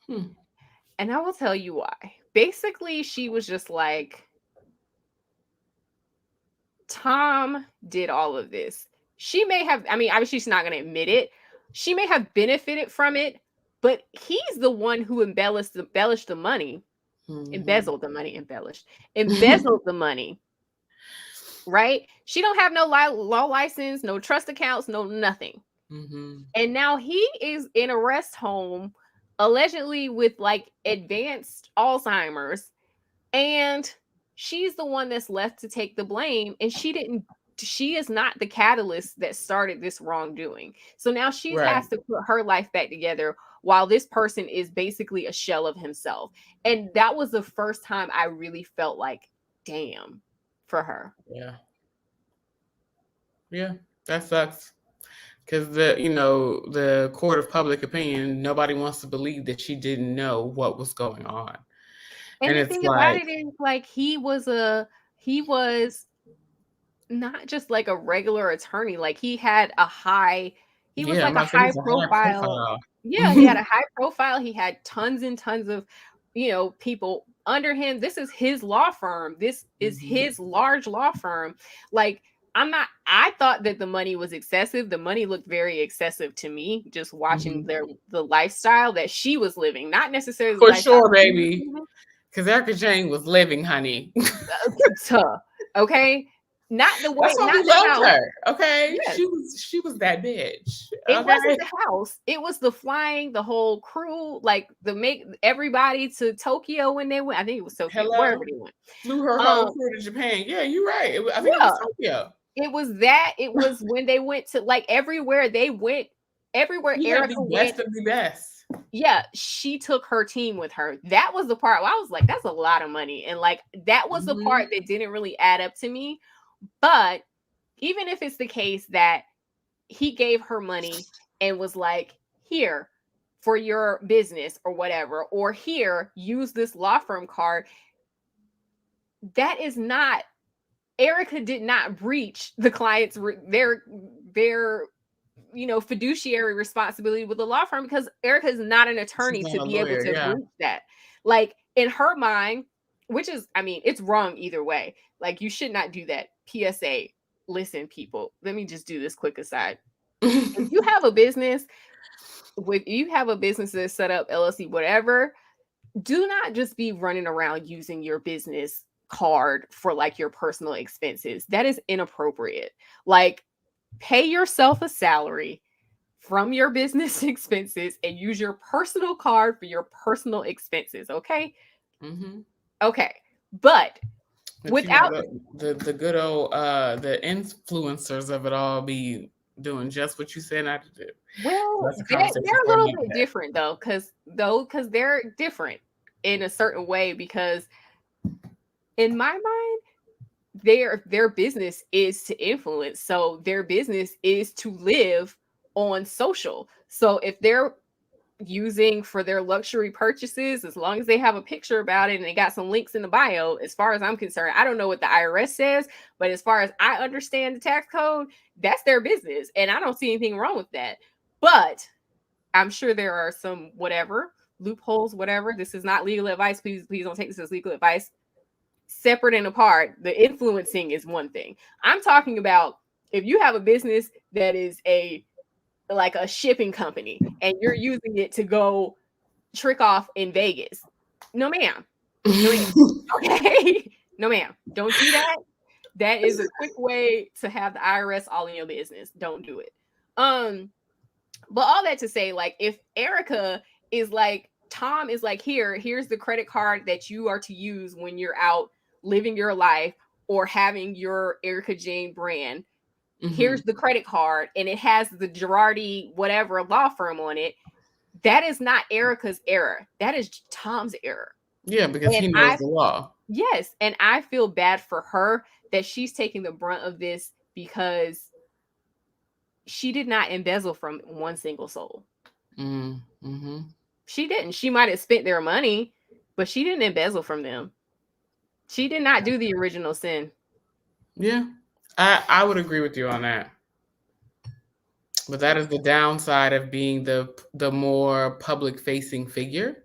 And I will tell you why. Basically, she was just like, Tom did all of this. She may have, I mean, obviously she's not going to admit it. She may have benefited from it, but he's the one who embellished the money. Embezzled the money, right? She don't have no law license, no trust accounts, no nothing. And now he is in a rest home, allegedly with like advanced Alzheimer's, and she's the one that's left to take the blame, and she is not the catalyst that started this wrongdoing. So now she has to put her life back together while this person is basically a shell of himself. And that was the first time I really felt like, damn, for her. Yeah, that sucks. Because the court of public opinion, nobody wants to believe that she didn't know what was going on. And the thing about it is, like, he was not just like a regular attorney. Like, he had a high profile. Yeah, he had a high profile. He had tons and tons of, people under him. This is his law firm. This is his large law firm. Like, I thought that the money was excessive. The money looked very excessive to me, just watching the lifestyle that she was living, not necessarily for sure, baby. Because Erika Jane was living, honey. Okay. Not the way. That's why not we the loved house. her. Okay, Yes. she was that bitch. It wasn't the house. It was the flying, the whole crew, like the make everybody to Tokyo when they went. I think it was Tokyo, wherever they went. Flew her whole crew to Japan. Yeah, you're right. I think it was Tokyo. It was that. It was when they went to like everywhere they went. Everywhere Erika went. Best of the best. Yeah, she took her team with her. That was the part where I was like, that's a lot of money. And like that was the part that didn't really add up to me. But even if it's the case that he gave her money and was like, here for your business or whatever, or here, use this law firm card. That is not, Erika did not breach the client's, their fiduciary responsibility with the law firm, because Erika is not an attorney to be able to breach that. Like in her mind, which is, I mean, it's wrong either way. Like you should not do that. PSA, listen, people, let me just do this quick aside. If you have a business, that's set up, LLC, whatever, do not just be running around using your business card for like your personal expenses. That is inappropriate. Like pay yourself a salary from your business expenses and use your personal card for your personal expenses. Okay. Okay. But without the good old the influencers of it all be doing just what you said not to do. Well, they're a little bit different though, because they're different in a certain way, because in my mind, their business is to influence. So their business is to live on social. So if they're using for their luxury purchases, as long as they have a picture about it and they got some links in the bio, as far as I'm concerned, I don't know what the IRS says, but as far as I understand the tax code, that's their business. And I don't see anything wrong with that. But I'm sure there are some loopholes, whatever. This is not legal advice. Please don't take this as legal advice. Separate and apart, the influencing is one thing. I'm talking about if you have a business that is like a shipping company and you're using it to go trick off in Vegas. No, ma'am. Okay. No, ma'am. Don't do that. That is a quick way to have the IRS all in your business. Don't do it. But all that to say, like, if Erika is like, Tom is like, here's the credit card that you are to use when you're out living your life or having your Erika Jane brand. Here's the credit card, and it has the Girardi whatever law firm on it. That is not Erika's error. That is Tom's error. Yeah, because he knows the law. Yes, and I feel bad for her that she's taking the brunt of this because she did not embezzle from one single soul. She didn't. She might have spent their money, but she didn't embezzle from them. She did not do the original sin. Yeah, I would agree with you on that. But that is the downside of being the more public-facing figure.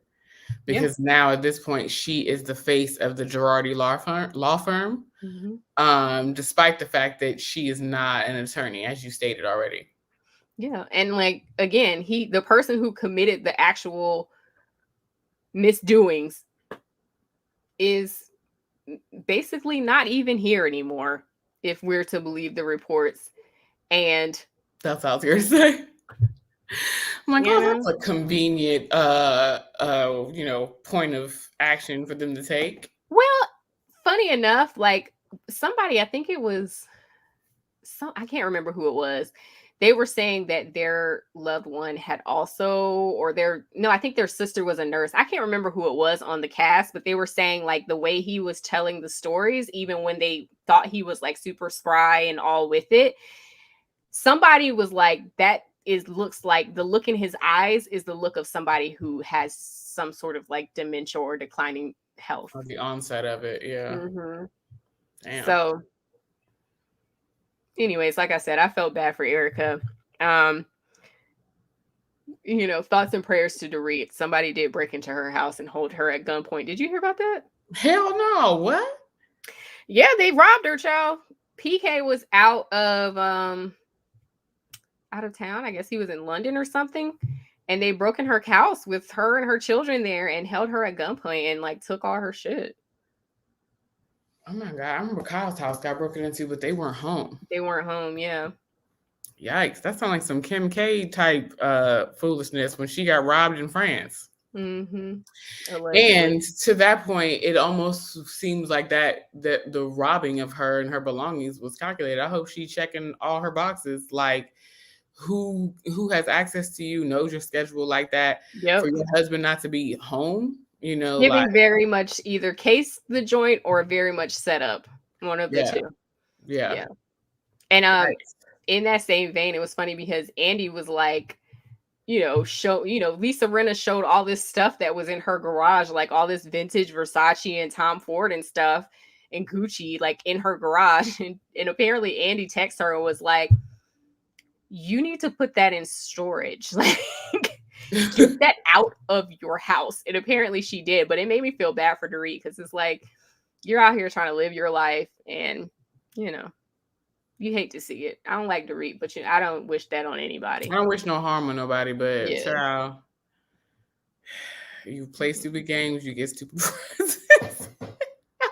Because now at this point, she is the face of the Girardi law firm, despite the fact that she is not an attorney, as you stated already. Yeah, and like, again, the person who committed the actual misdoings is basically not even here anymore, if we're to believe the reports. And that's all I was going to say. I'm like, that's a convenient, point of action for them to take. Well, funny enough, like somebody, I think it was I can't remember who it was. They were saying that their loved one had also, I think their sister was a nurse. I can't remember who it was on the cast, but they were saying like the way he was telling the stories, even when they thought he was like super spry and all with it, somebody was like, looks like the look in his eyes is the look of somebody who has some sort of like dementia or declining health. Or the onset of it, yeah. Damn. So anyways, like I said, I felt bad for Erika. Thoughts and prayers to Dorit. Somebody did break into her house and hold her at gunpoint. Did you hear about that? Hell no. What? Yeah, they robbed her, child. PK was out of town. I guess he was in London or something. And they broke in her house with her and her children there and held her at gunpoint and like took all her shit. Oh my God. I remember Kyle's house got broken into, but they weren't home. They weren't home, yeah. Yikes. That sounds like some Kim K type foolishness when she got robbed in France. Mm-hmm. And to that point, it almost seems like that the robbing of her and her belongings was calculated. I hope she's checking all her boxes, like who has access to you, knows your schedule like that, for your husband not to be home, you know, giving like very much either case the joint or very much set up, one of the two. Yeah. And in that same vein, it was funny because Andy was like, Lisa Rinna showed all this stuff that was in her garage, like all this vintage Versace and Tom Ford and stuff and Gucci, like in her garage. And apparently Andy texted her and was like, you need to put that in storage. Like, get that out of your house. And apparently she did, but it made me feel bad for Dorit because it's like, you're out here trying to live your life and, you hate to see it. I don't like Dorit, but I don't wish that on anybody. I don't wish no harm on nobody, but child, you play stupid games, you get stupid presents.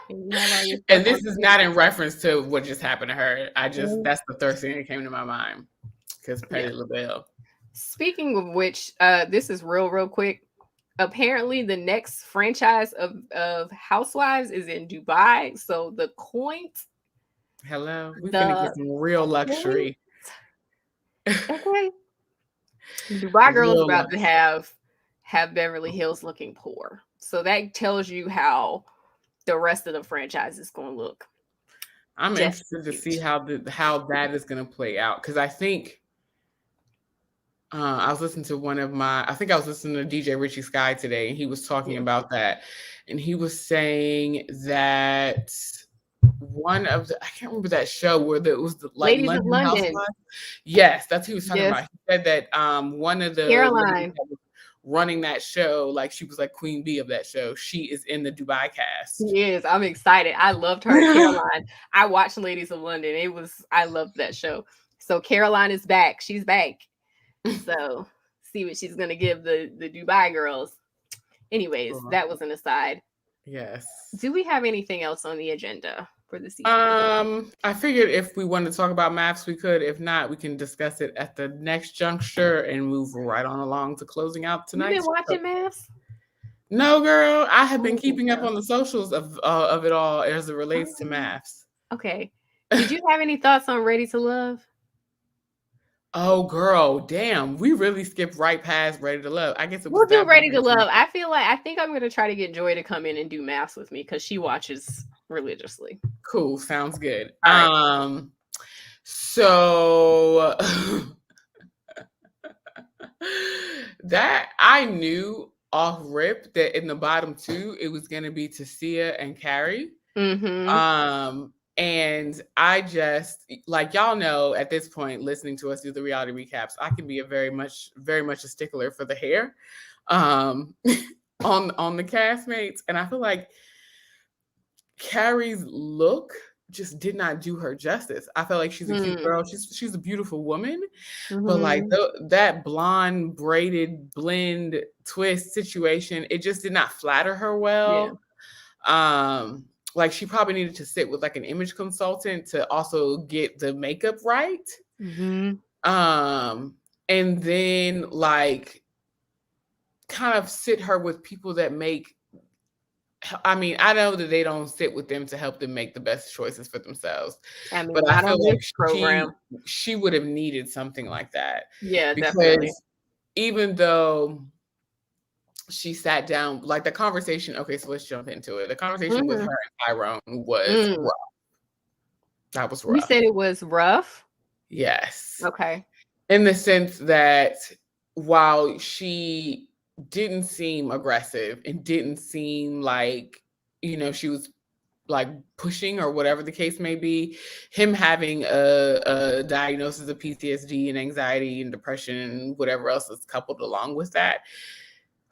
And this is not in reference to what just happened to her. That's the first thing that came to my mind. Because Patti LaBelle. Speaking of which, this is real quick. Apparently, the next franchise of Housewives is in Dubai. So the coins. Hello, we're gonna get some real luxury. Okay. Dubai girls about to have Beverly Hills looking poor. So that tells you how the rest of the franchise is going to look. I'm interested to see how that is going to play out, because I think I was listening to I was listening to DJ Richie Sky today, and he was talking about that, and he was saying that one of the, I can't remember that show where it was the like Ladies of London. Yes, that's who he was talking about. He said that one of the Caroline running that show, like she was like Queen Bee of that show. She is in the Dubai cast. She is. I'm excited. I loved her, Caroline. I watched Ladies of London. I loved that show. So Caroline is back. She's back. So see what she's gonna give the Dubai girls. Anyways, that was an aside. Yes. Do we have anything else on the agenda for this season? I figured if we wanted to talk about maps, we could. If not, we can discuss it at the next juncture and move right on along to closing out tonight. You been watching maps? No, girl. I have been keeping up on the socials of it all as it relates to maps. Okay. Did you have any thoughts on Ready to Love? Oh, girl, damn. We really skipped right past Ready to Love. I guess we'll do Ready to Love. I think I'm going to try to get Joy to come in and do maths with me because she watches religiously. Cool. Sounds good. Right. So that I knew off rip that in the bottom two, it was going to be Tasia and Carrie. Mm-hmm. And I just, like, y'all know at this point, listening to us do the reality recaps, I can be a very much a stickler for the hair on the castmates. And I feel like Carrie's look just did not do her justice. I felt like she's a cute girl. She's a beautiful woman, but like that blonde braided blend twist situation, it just did not flatter her well. Yeah. Like she probably needed to sit with like an image consultant to also get the makeup right. Mm-hmm. And then like kind of sit her with people that make, I mean, I know that they don't sit with them to help them make the best choices for themselves. I mean, but I feel like she would have needed something like that. Yeah, because definitely. Even though she sat down, like the conversation. Okay, so let's jump into it. The conversation with her and Tyrone was rough. That was rough. You said it was rough? Yes. Okay. In the sense that while she didn't seem aggressive and didn't seem like, she was like pushing or whatever the case may be, him having a diagnosis of PTSD and anxiety and depression and whatever else is coupled along with that,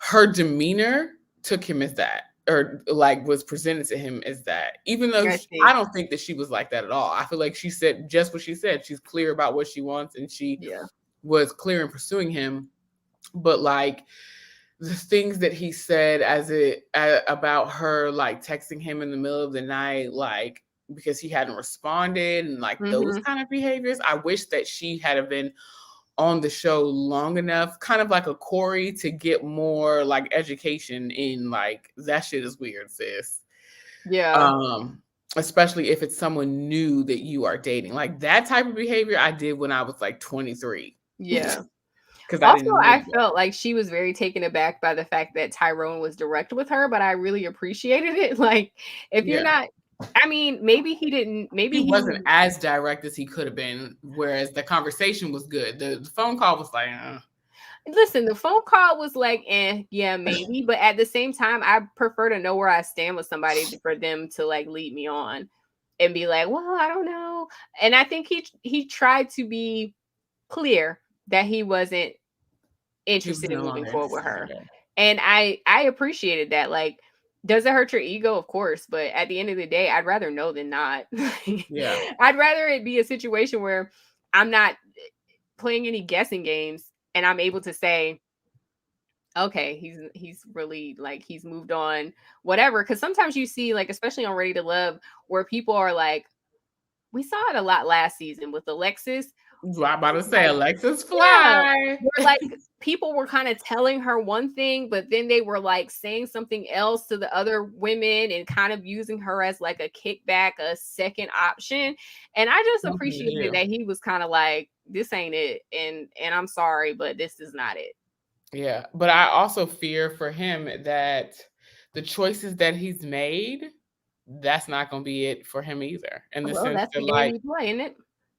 her demeanor took him as that, or like was presented to him as that, even though I don't think that she was like that at all. I feel like she said just what she said. She's clear about what she wants and she was clear in pursuing him. But like the things that he said about her, like texting him in the middle of the night, like because he hadn't responded, and like those kind of behaviors. I wish that she had been on the show long enough, kind of like a Corey, to get more like education in. Like, that shit is weird, sis. Yeah. Especially if it's someone new that you are dating. Like, that type of behavior I did when I was like 23. Yeah. Because I felt like she was very taken aback by the fact that Tyrone was direct with her, but I really appreciated it. Like, if you're not, I mean, maybe he wasn't as direct as he could have been, whereas the conversation was good. The phone call was like, Listen, the phone call was like, yeah, maybe. But at the same time, I prefer to know where I stand with somebody for them to like lead me on and be like, well, I don't know. And I think he tried to be clear that he wasn't interested in moving forward with her. And I appreciated that. Like, does it hurt your ego? Of course. But at the end of the day, I'd rather know than not. Yeah. I'd rather it be a situation where I'm not playing any guessing games and I'm able to say, okay, he's really like, he's moved on, whatever. Because sometimes you see, like, especially on Ready to Love, where people are like, we saw it a lot last season with Alexis. I'm about to say, Alexis Fly. Where like people were kind of telling her one thing, but then they were like saying something else to the other women and kind of using her as like a kickback, a second option. And I just appreciated that he was kind of like, this ain't it. And I'm sorry, but this is not it. Yeah. But I also fear for him that the choices that he's made, that's not going to be it for him either. In the sense that's that, the like, game you play, isn't it?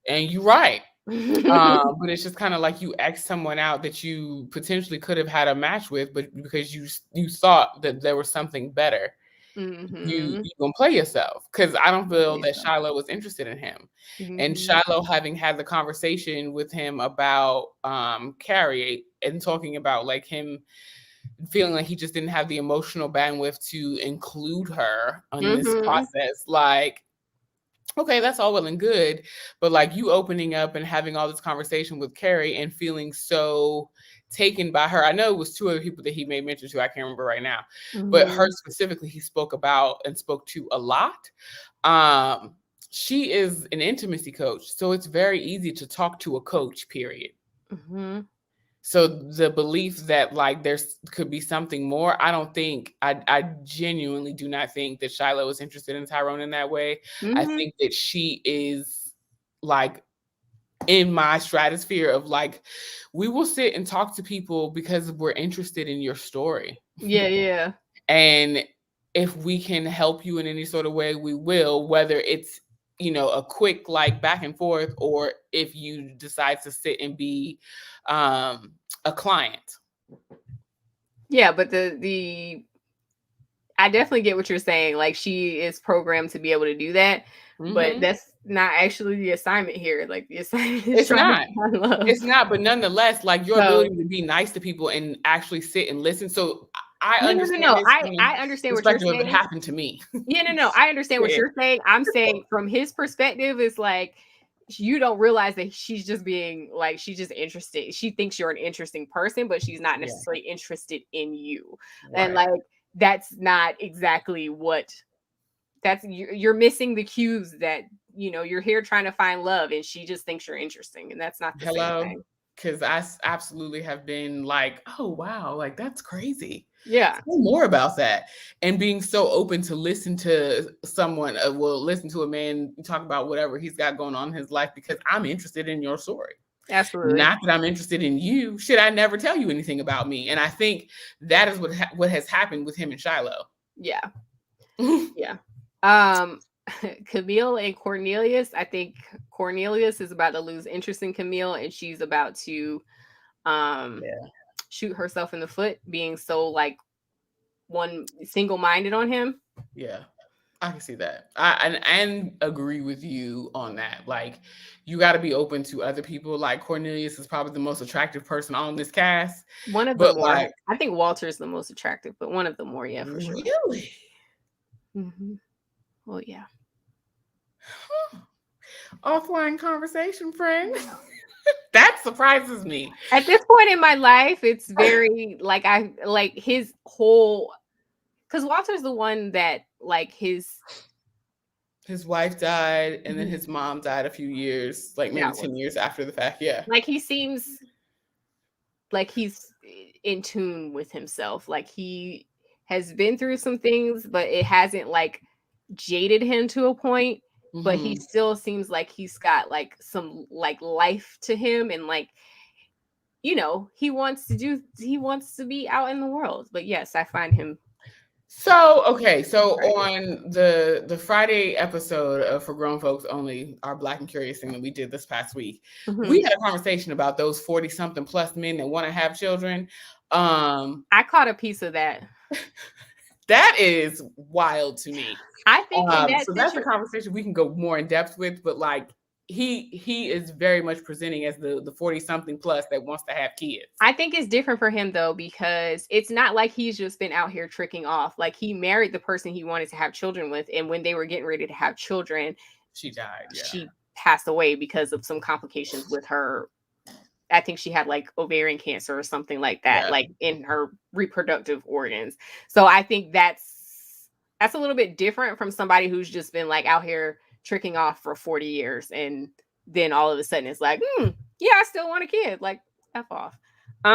And you're right. But it's just kind of like you X someone out that you potentially could have had a match with, but because you thought that there was something better, you gonna play yourself. Because I don't feel that Shiloh was interested in him, and Shiloh, having had the conversation with him about Carrie and talking about like him feeling like he just didn't have the emotional bandwidth to include her on this process, like, okay, that's all well and good, but like you opening up and having all this conversation with Carrie and feeling so taken by her. I know it was two other people that he made mention to, I can't remember right now, but her specifically he spoke about and spoke to a lot. She is an intimacy coach, so it's very easy to talk to a coach, period. So the belief that like could be something more, I don't think, I genuinely do not think that Shiloh is interested in Tyrone in that way. I think that she is like in my stratosphere of like, we will sit and talk to people because we're interested in your story. Yeah. And if we can help you in any sort of way, we will, whether it's, a quick like back and forth, or if you decide to sit and be a client. Yeah, but the I definitely get what you're saying. Like, she is programmed to be able to do that, but that's not actually the assignment here. Like, the assignment is It's not, but nonetheless, like your ability to be nice to people and actually sit and listen. So I understand. No. I understand what you're saying. It happened to me. No. I understand what you're saying. I'm saying from his perspective, it's like, you don't realize that she's just being like, she's just interested. She thinks you're an interesting person, but she's not necessarily interested in you. Right. And like, that's not exactly what you're missing the cues that, you're here trying to find love and she just thinks you're interesting. And that's not the same thing. Because I absolutely have been like, oh, wow, like that's crazy. Yeah. Say more about that. And being so open to listen to someone, listen to a man talk about whatever he's got going on in his life, because I'm interested in your story. Absolutely. Not that I'm interested in you. Should I never tell you anything about me? And I think that is what has happened with him and Shiloh. Yeah. Yeah. Camille and Cornelius. I think Cornelius is about to lose interest in Camille, and she's about to shoot herself in the foot, being so like single-minded on him. Yeah, I can see that. I agree with you on that. Like, you got to be open to other people. Like, Cornelius is probably the most attractive person on this cast. One of them more. Like, I think Walter's the most attractive, but one of them more, yeah, for sure. Really? Well, yeah. Offline conversation, friend. That's That surprises me. At this point in my life, it's very like I like his whole, because Walter's the one that like his wife died, and then his mom died a few years, like maybe 10 years after the fact. Yeah. Like he seems like he's in tune with himself. Like he has been through some things, but it hasn't like jaded him to a point. But he still seems like he's got like some like life to him, and like, you know, he wants to be out in the world. But yes, I find him. So, okay. So on the Friday episode of For Grown Folks Only, our Black and Curious thing that we did this past week, we had a conversation about those 40-something plus men that want to have children. I caught a piece of that. That is wild to me. I think so that's a conversation we can go more in depth with, but like he is very much presenting as the 40-something plus that wants to have kids. I think it's different for him though, because it's not like he's just been out here tricking off. Like he married the person he wanted to have children with, and when they were getting ready to have children, she died. Yeah. She passed away because of some complications with her. I think she had like ovarian cancer or something like that, like in her reproductive organs. So I think that's a little bit different from somebody who's just been like out here tricking off for 40 years. And then all of a sudden it's like, yeah, I still want a kid. Like, F off. But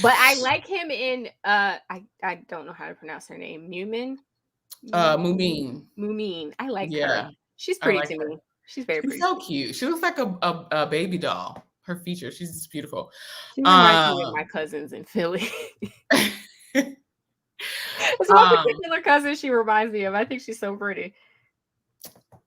I like him in, I don't know how to pronounce her name. Mumin. I like her. She's pretty to me. She's very pretty. So cute. She looks like a baby doll. Her features. She's just beautiful. She reminds me of my cousins in Philly. It's one particular cousin she reminds me of. I think she's so pretty.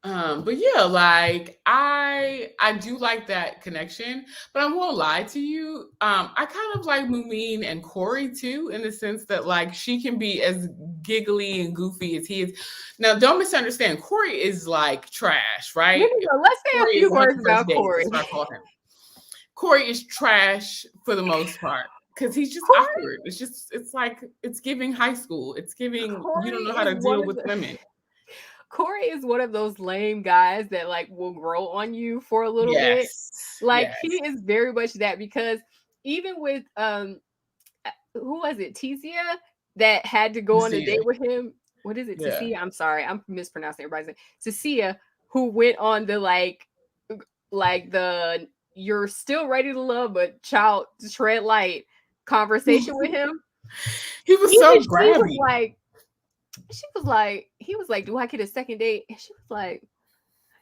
But yeah, like I do like that connection, but I won't lie to you. I kind of like Mumin and Corey too, in the sense that like she can be as giggly and goofy as he is. Now, don't misunderstand. Corey is like trash, right? Let's say a few words about Corey. Corey is trash for the most part. Because he's just awkward. It's like, it's giving high school. It's giving, you don't know how to deal with women. Corey is one of those lame guys that like will grow on you for a little bit. Like he is very much that, because even with who was it? Tisia that had to go on a date with him. What is it? Yeah. Tisia? I'm sorry. I'm mispronouncing everybody's name. Tisia, who went on the like the you're still ready to love, but child tread light conversation with him. He was so grabby. He was like, do I get a second date? And she was like,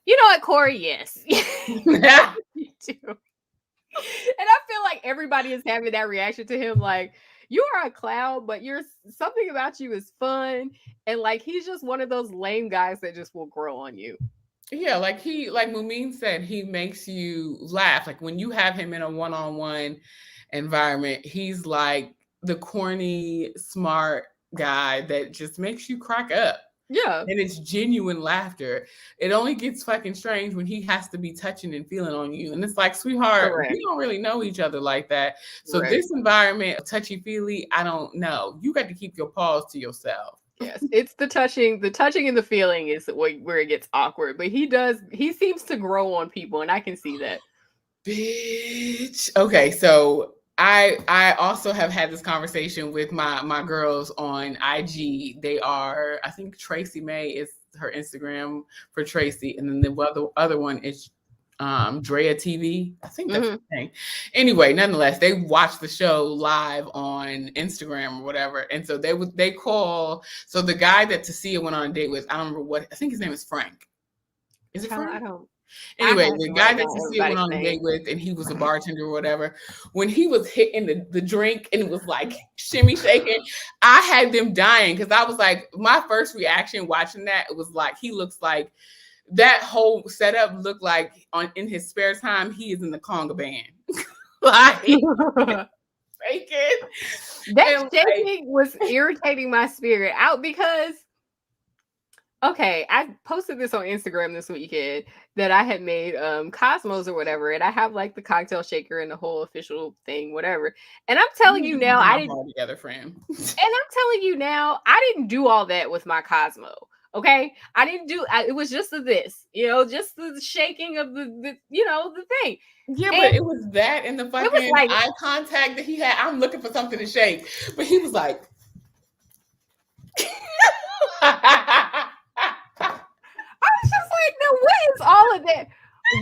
you know what, Corey? Yes. Yeah. You do. And I feel like everybody is having that reaction to him. Like, you are a clown, but something about you is fun. And like, he's just one of those lame guys that just will grow on you. Yeah, like Mumin said, he makes you laugh. Like when you have him in a one-on-one environment, he's like the corny, smart guy that just makes you crack up. Yeah. And it's genuine laughter. It only gets fucking strange when he has to be touching and feeling on you. And it's like, sweetheart, we don't really know each other like that. So this environment, touchy-feely, I don't know. You got to keep your paws to yourself. Yes, it's the touching and the feeling is where it gets awkward. But he seems to grow on people, and I can see that. Bitch. Okay, so I also have had this conversation with my girls on IG. They are, I think Tracy May is her Instagram for Tracy, and then the other one is Drea TV. I think that's the thing. Anyway, nonetheless, they watch the show live on Instagram or whatever. And so they call. So the guy that Tisia went on a date with, I don't remember what, I think his name is Frank. Is it Frank? I don't. Anyway, the guy that Tisia went on a date with, and he was a bartender or whatever, when he was hitting the drink and it was like shimmy shaking, I had them dying because I was like, my first reaction watching that, it was like, he looks like, that whole setup looked like in his spare time, he is in the conga band. Like, that shaking was irritating my spirit out because, okay, I posted this on Instagram this weekend that I had made Cosmos or whatever, and I have like the cocktail shaker and the whole official thing, whatever. And I'm telling you now, I didn't. All together, friend. And I'm telling you now, I didn't do all that with my Cosmo. Okay, I didn't do. It was just this, just the shaking of the thing. Yeah, but it was that and the fucking eye contact that he had. I'm looking for something to shake, but he was like. I was just like, no, what is all of that?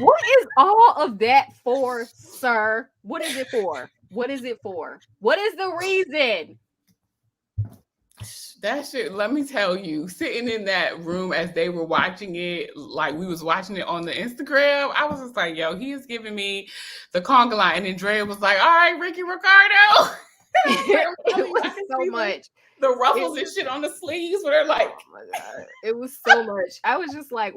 What is all of that for, sir? What is it for? What is it for? What is the reason? That shit, let me tell you, sitting in that room as they were watching it, like we was watching it on the Instagram, I was just like, yo, he is giving me the conga line. And then Drea was like, all right, Ricky Ricardo. It was so much. The ruffles and shit on the sleeves where they're like, oh my God, it was so much. I was just like,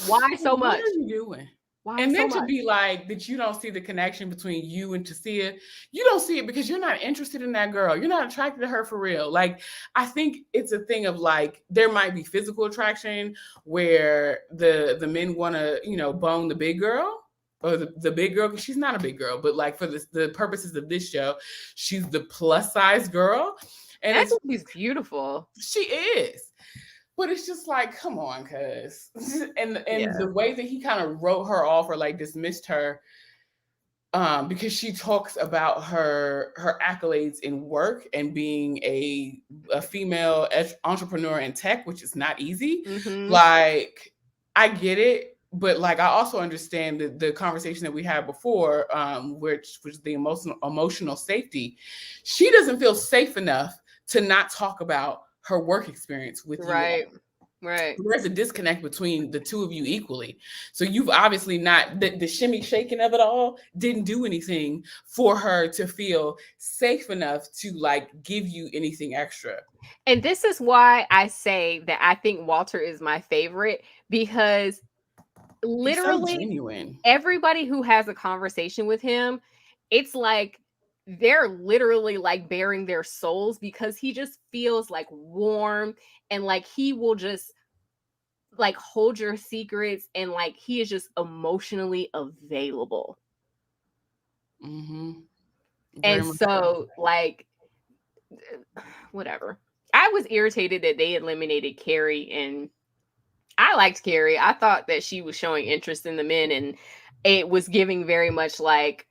why so much? What are you doing? Why and then to be like that you don't see the connection between you and Tasia, you don't see it because you're not interested in that girl. You're not attracted to her for real. Like, I think it's a thing of like, there might be physical attraction where the men want to, bone the big girl or the big girl, because she's not a big girl, but like for the purposes of this show, she's the plus size girl. And I think she's beautiful. She is. But it's just like, come on, cuz. And the way that he kind of wrote her off or like dismissed her, because she talks about her accolades in work and being a female entrepreneur in tech, which is not easy. Mm-hmm. Like, I get it, but like I also understand the conversation that we had before, which was the emotional safety. She doesn't feel safe enough to not talk about her work experience with you. Right. There's a disconnect between the two of you equally. So you've obviously not, the shimmy shaking of it all didn't do anything for her to feel safe enough to like give you anything extra. And this is why I say that I think Walter is my favorite, because literally so genuine. Everybody who has a conversation with him, it's like they're literally like bearing their souls, because he just feels like warm and like he will just like hold your secrets, and like he is just emotionally available. Mm-hmm. And so like whatever. I was irritated that they eliminated Carrie, and I liked Carrie. I thought that she was showing interest in the men, and it was giving very much like,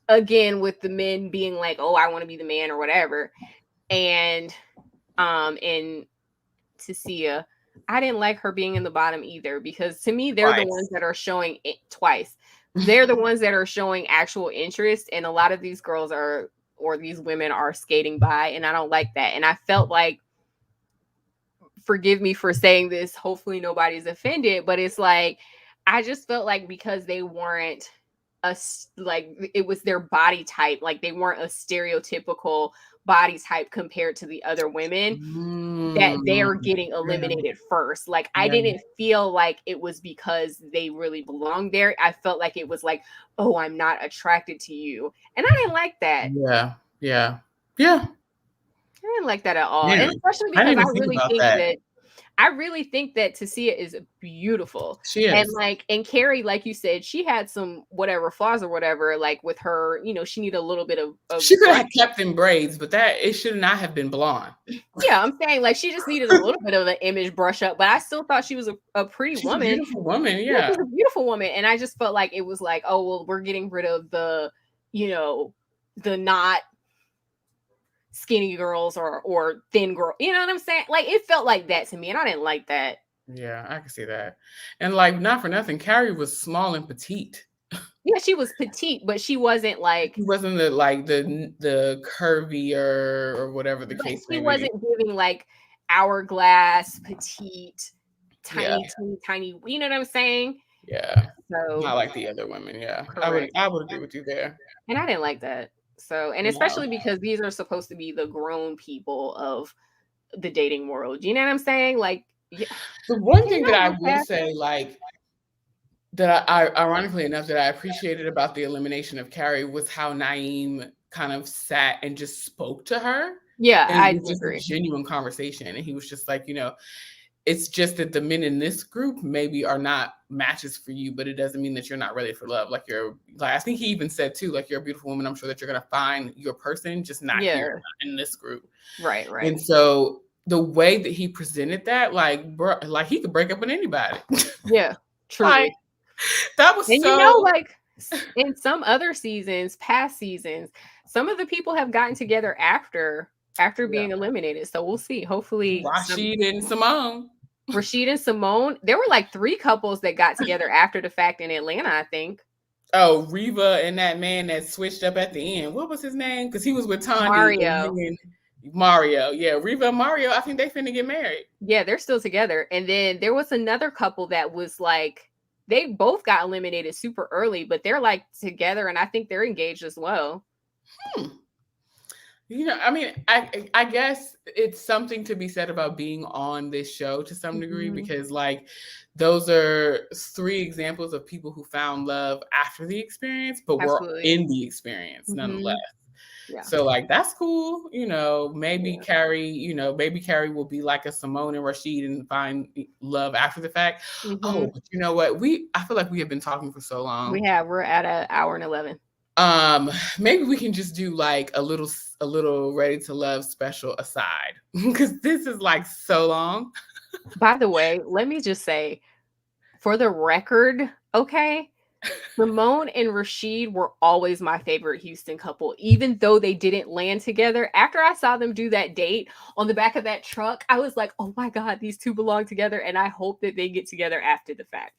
again, with the men being like, oh, I want to be the man or whatever. And Tasia, I didn't like her being in the bottom either, because to me, they're the ones that are showing it twice. They're the ones that are showing actual interest. And a lot of these girls or these women are skating by, and I don't like that. And I felt like, forgive me for saying this, hopefully nobody's offended, but it's like, I just felt like because they weren't like, it was their body type, like they weren't a stereotypical body type compared to the other women, that they're getting eliminated first. Like, I didn't feel like it was because they really belonged there. I felt like it was like, oh, I'm not attracted to you. And I didn't like that. Yeah. I didn't like that at all. Yeah. And especially because I really think that Tasia is beautiful. She is. And like, and Carrie, like you said, she had some whatever flaws or whatever, like with her, she needed a little bit of she could have kept in braids, but that it should not have been blonde. Yeah, I'm saying like she just needed a little bit of an image brush up, but I still thought she was a pretty woman. A beautiful woman, yeah. She was a beautiful woman. And I just felt like it was like, oh, well, we're getting rid of the not skinny girls or thin girl, you know what I'm saying? Like, it felt like that to me, and I didn't like that. Yeah, I can see that. And like, not for nothing, Carrie was small and petite. Yeah, she was petite, but she wasn't like, she wasn't the curvier or whatever the case may be. She wasn't giving like hourglass, petite, tiny, tiny, you know what I'm saying? Yeah. So not like the other women. Yeah. Correct. I would agree with you there. And I didn't like that. So, and especially because these are supposed to be the grown people of the dating world. You know what I'm saying? Like, yeah. The one thing that I will say, like, that I ironically enough, that I appreciated about the elimination of Carrie was how Naeem kind of sat and just spoke to her. Yeah, I agree. Just a genuine conversation. And he was just like, it's just that the men in this group maybe are not matches for you, but it doesn't mean that you're not ready for love. Like, I think he even said too, like, you're a beautiful woman. I'm sure that you're going to find your person, just not here, not in this group. Right. And so the way that he presented that, like, bro, like he could break up with anybody. Yeah, truly. Like, that was and so. You know, like in some other seasons, past seasons, some of the people have gotten together after being eliminated. So we'll see. Hopefully, Rashid and Simone. Rashid and Simone. There were like 3 couples that got together after the fact in Atlanta, I think. Oh, Reva and that man that switched up at the end. What was his name? Because he was with Tandi. Mario. Yeah, Reva and Mario. I think they finna get married. Yeah, they're still together. And then there was another couple that was like, they both got eliminated super early, but they're like together, and I think they're engaged as well. You know, I mean, I guess it's something to be said about being on this show to some degree, because like those are 3 examples of people who found love after the experience, but were in the experience nonetheless. Yeah. So like that's cool. You know, maybe Carrie, maybe Carrie will be like a Simone and Rashid and find love after the fact. Oh, but you know what? I feel like we have been talking for so long. We're at an hour and 11. Maybe we can just do like a little Ready to Love special aside, because this is like so long. By the way, let me just say, for the record, okay, Simone and Rashid were always my favorite Houston couple, even though they didn't land together. After I saw them do that date on the back of that truck, I was like, oh my God, these 2 belong together, and I hope that they get together after the fact.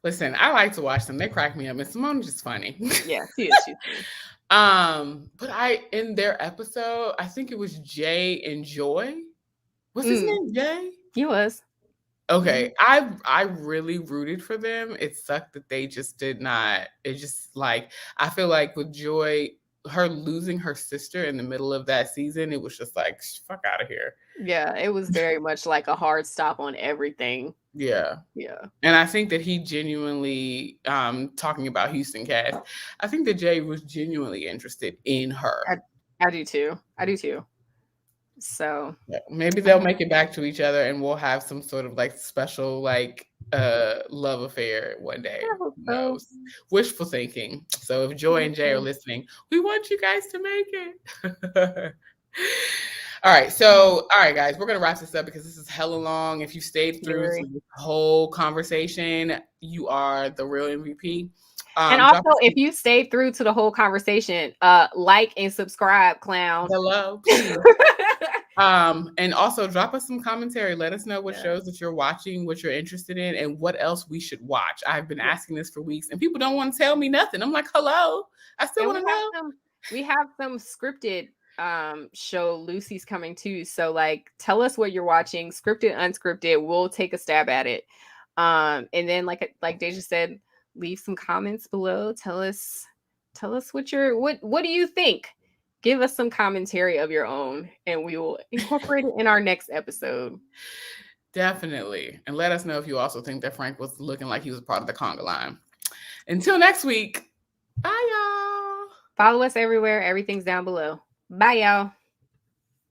Listen, I like to watch them. They crack me up. And Simone's just funny. Yeah, she is. She's funny. But in their episode, I think it was Jay and Joy. What's his name? Jay? He was. Okay. I really rooted for them. It sucked that they just did not. It just like, I feel like with Joy, her losing her sister in the middle of that season, it was just like, fuck out of here. Yeah, it was very much like a hard stop on everything. Yeah. And I think that he genuinely, talking about Houston cast, I think that Jay was genuinely interested in her. I do too. So maybe they'll make it back to each other, and we'll have some sort of like special like love affair one day. Who knows? Wishful thinking. So if Joy and Jay are listening, we want you guys to make it. All right, guys, we're going to wrap this up because this is hella long. If you stayed through the whole conversation, you are the real MVP. And also, if you stayed through to the whole conversation, like and subscribe, clown. Hello. And also drop us some commentary. Let us know what shows that you're watching, what you're interested in, and what else we should watch. I've been asking this for weeks, and people don't want to tell me nothing. I'm like, hello, I still want to know. We have some scripted show. Lucy's coming too, so like tell us what you're watching, scripted, unscripted. We'll take a stab at it. And then like Deja said, leave some comments below. Tell us what do you think? Give us some commentary of your own, and we will incorporate it in our next episode. Definitely. And let us know if you also think that Frank was looking like he was part of the conga line. Until next week, bye y'all. Follow us everywhere. Everything's down below. Bye, y'all.